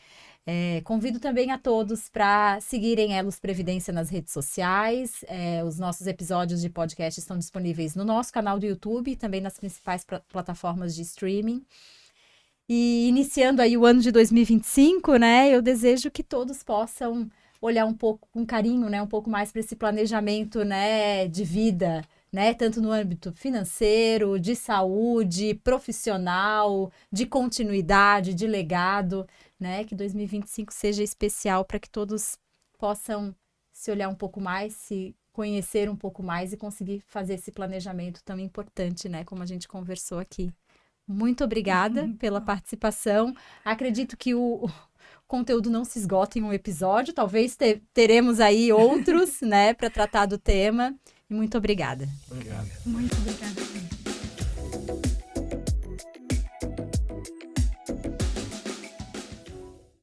Convido também a todos para seguirem Elos Previdência nas redes sociais. Os nossos episódios de podcast estão disponíveis no nosso canal do YouTube e também nas principais plataformas de streaming. E iniciando aí o ano de 2025, né? Eu desejo que todos possam olhar um pouco com carinho, né? Um pouco mais para esse planejamento, né? De vida, né? Tanto no âmbito financeiro, de saúde, profissional, de continuidade, de legado, né? Que 2025 seja especial para que todos possam se olhar um pouco mais, se conhecer um pouco mais e conseguir fazer esse planejamento tão importante, né? Como a gente conversou aqui. Muito obrigada pela participação. Acredito que o conteúdo não se esgota em um episódio. Talvez teremos aí outros, né, para tratar do tema. E muito obrigada. Obrigado. Muito obrigada.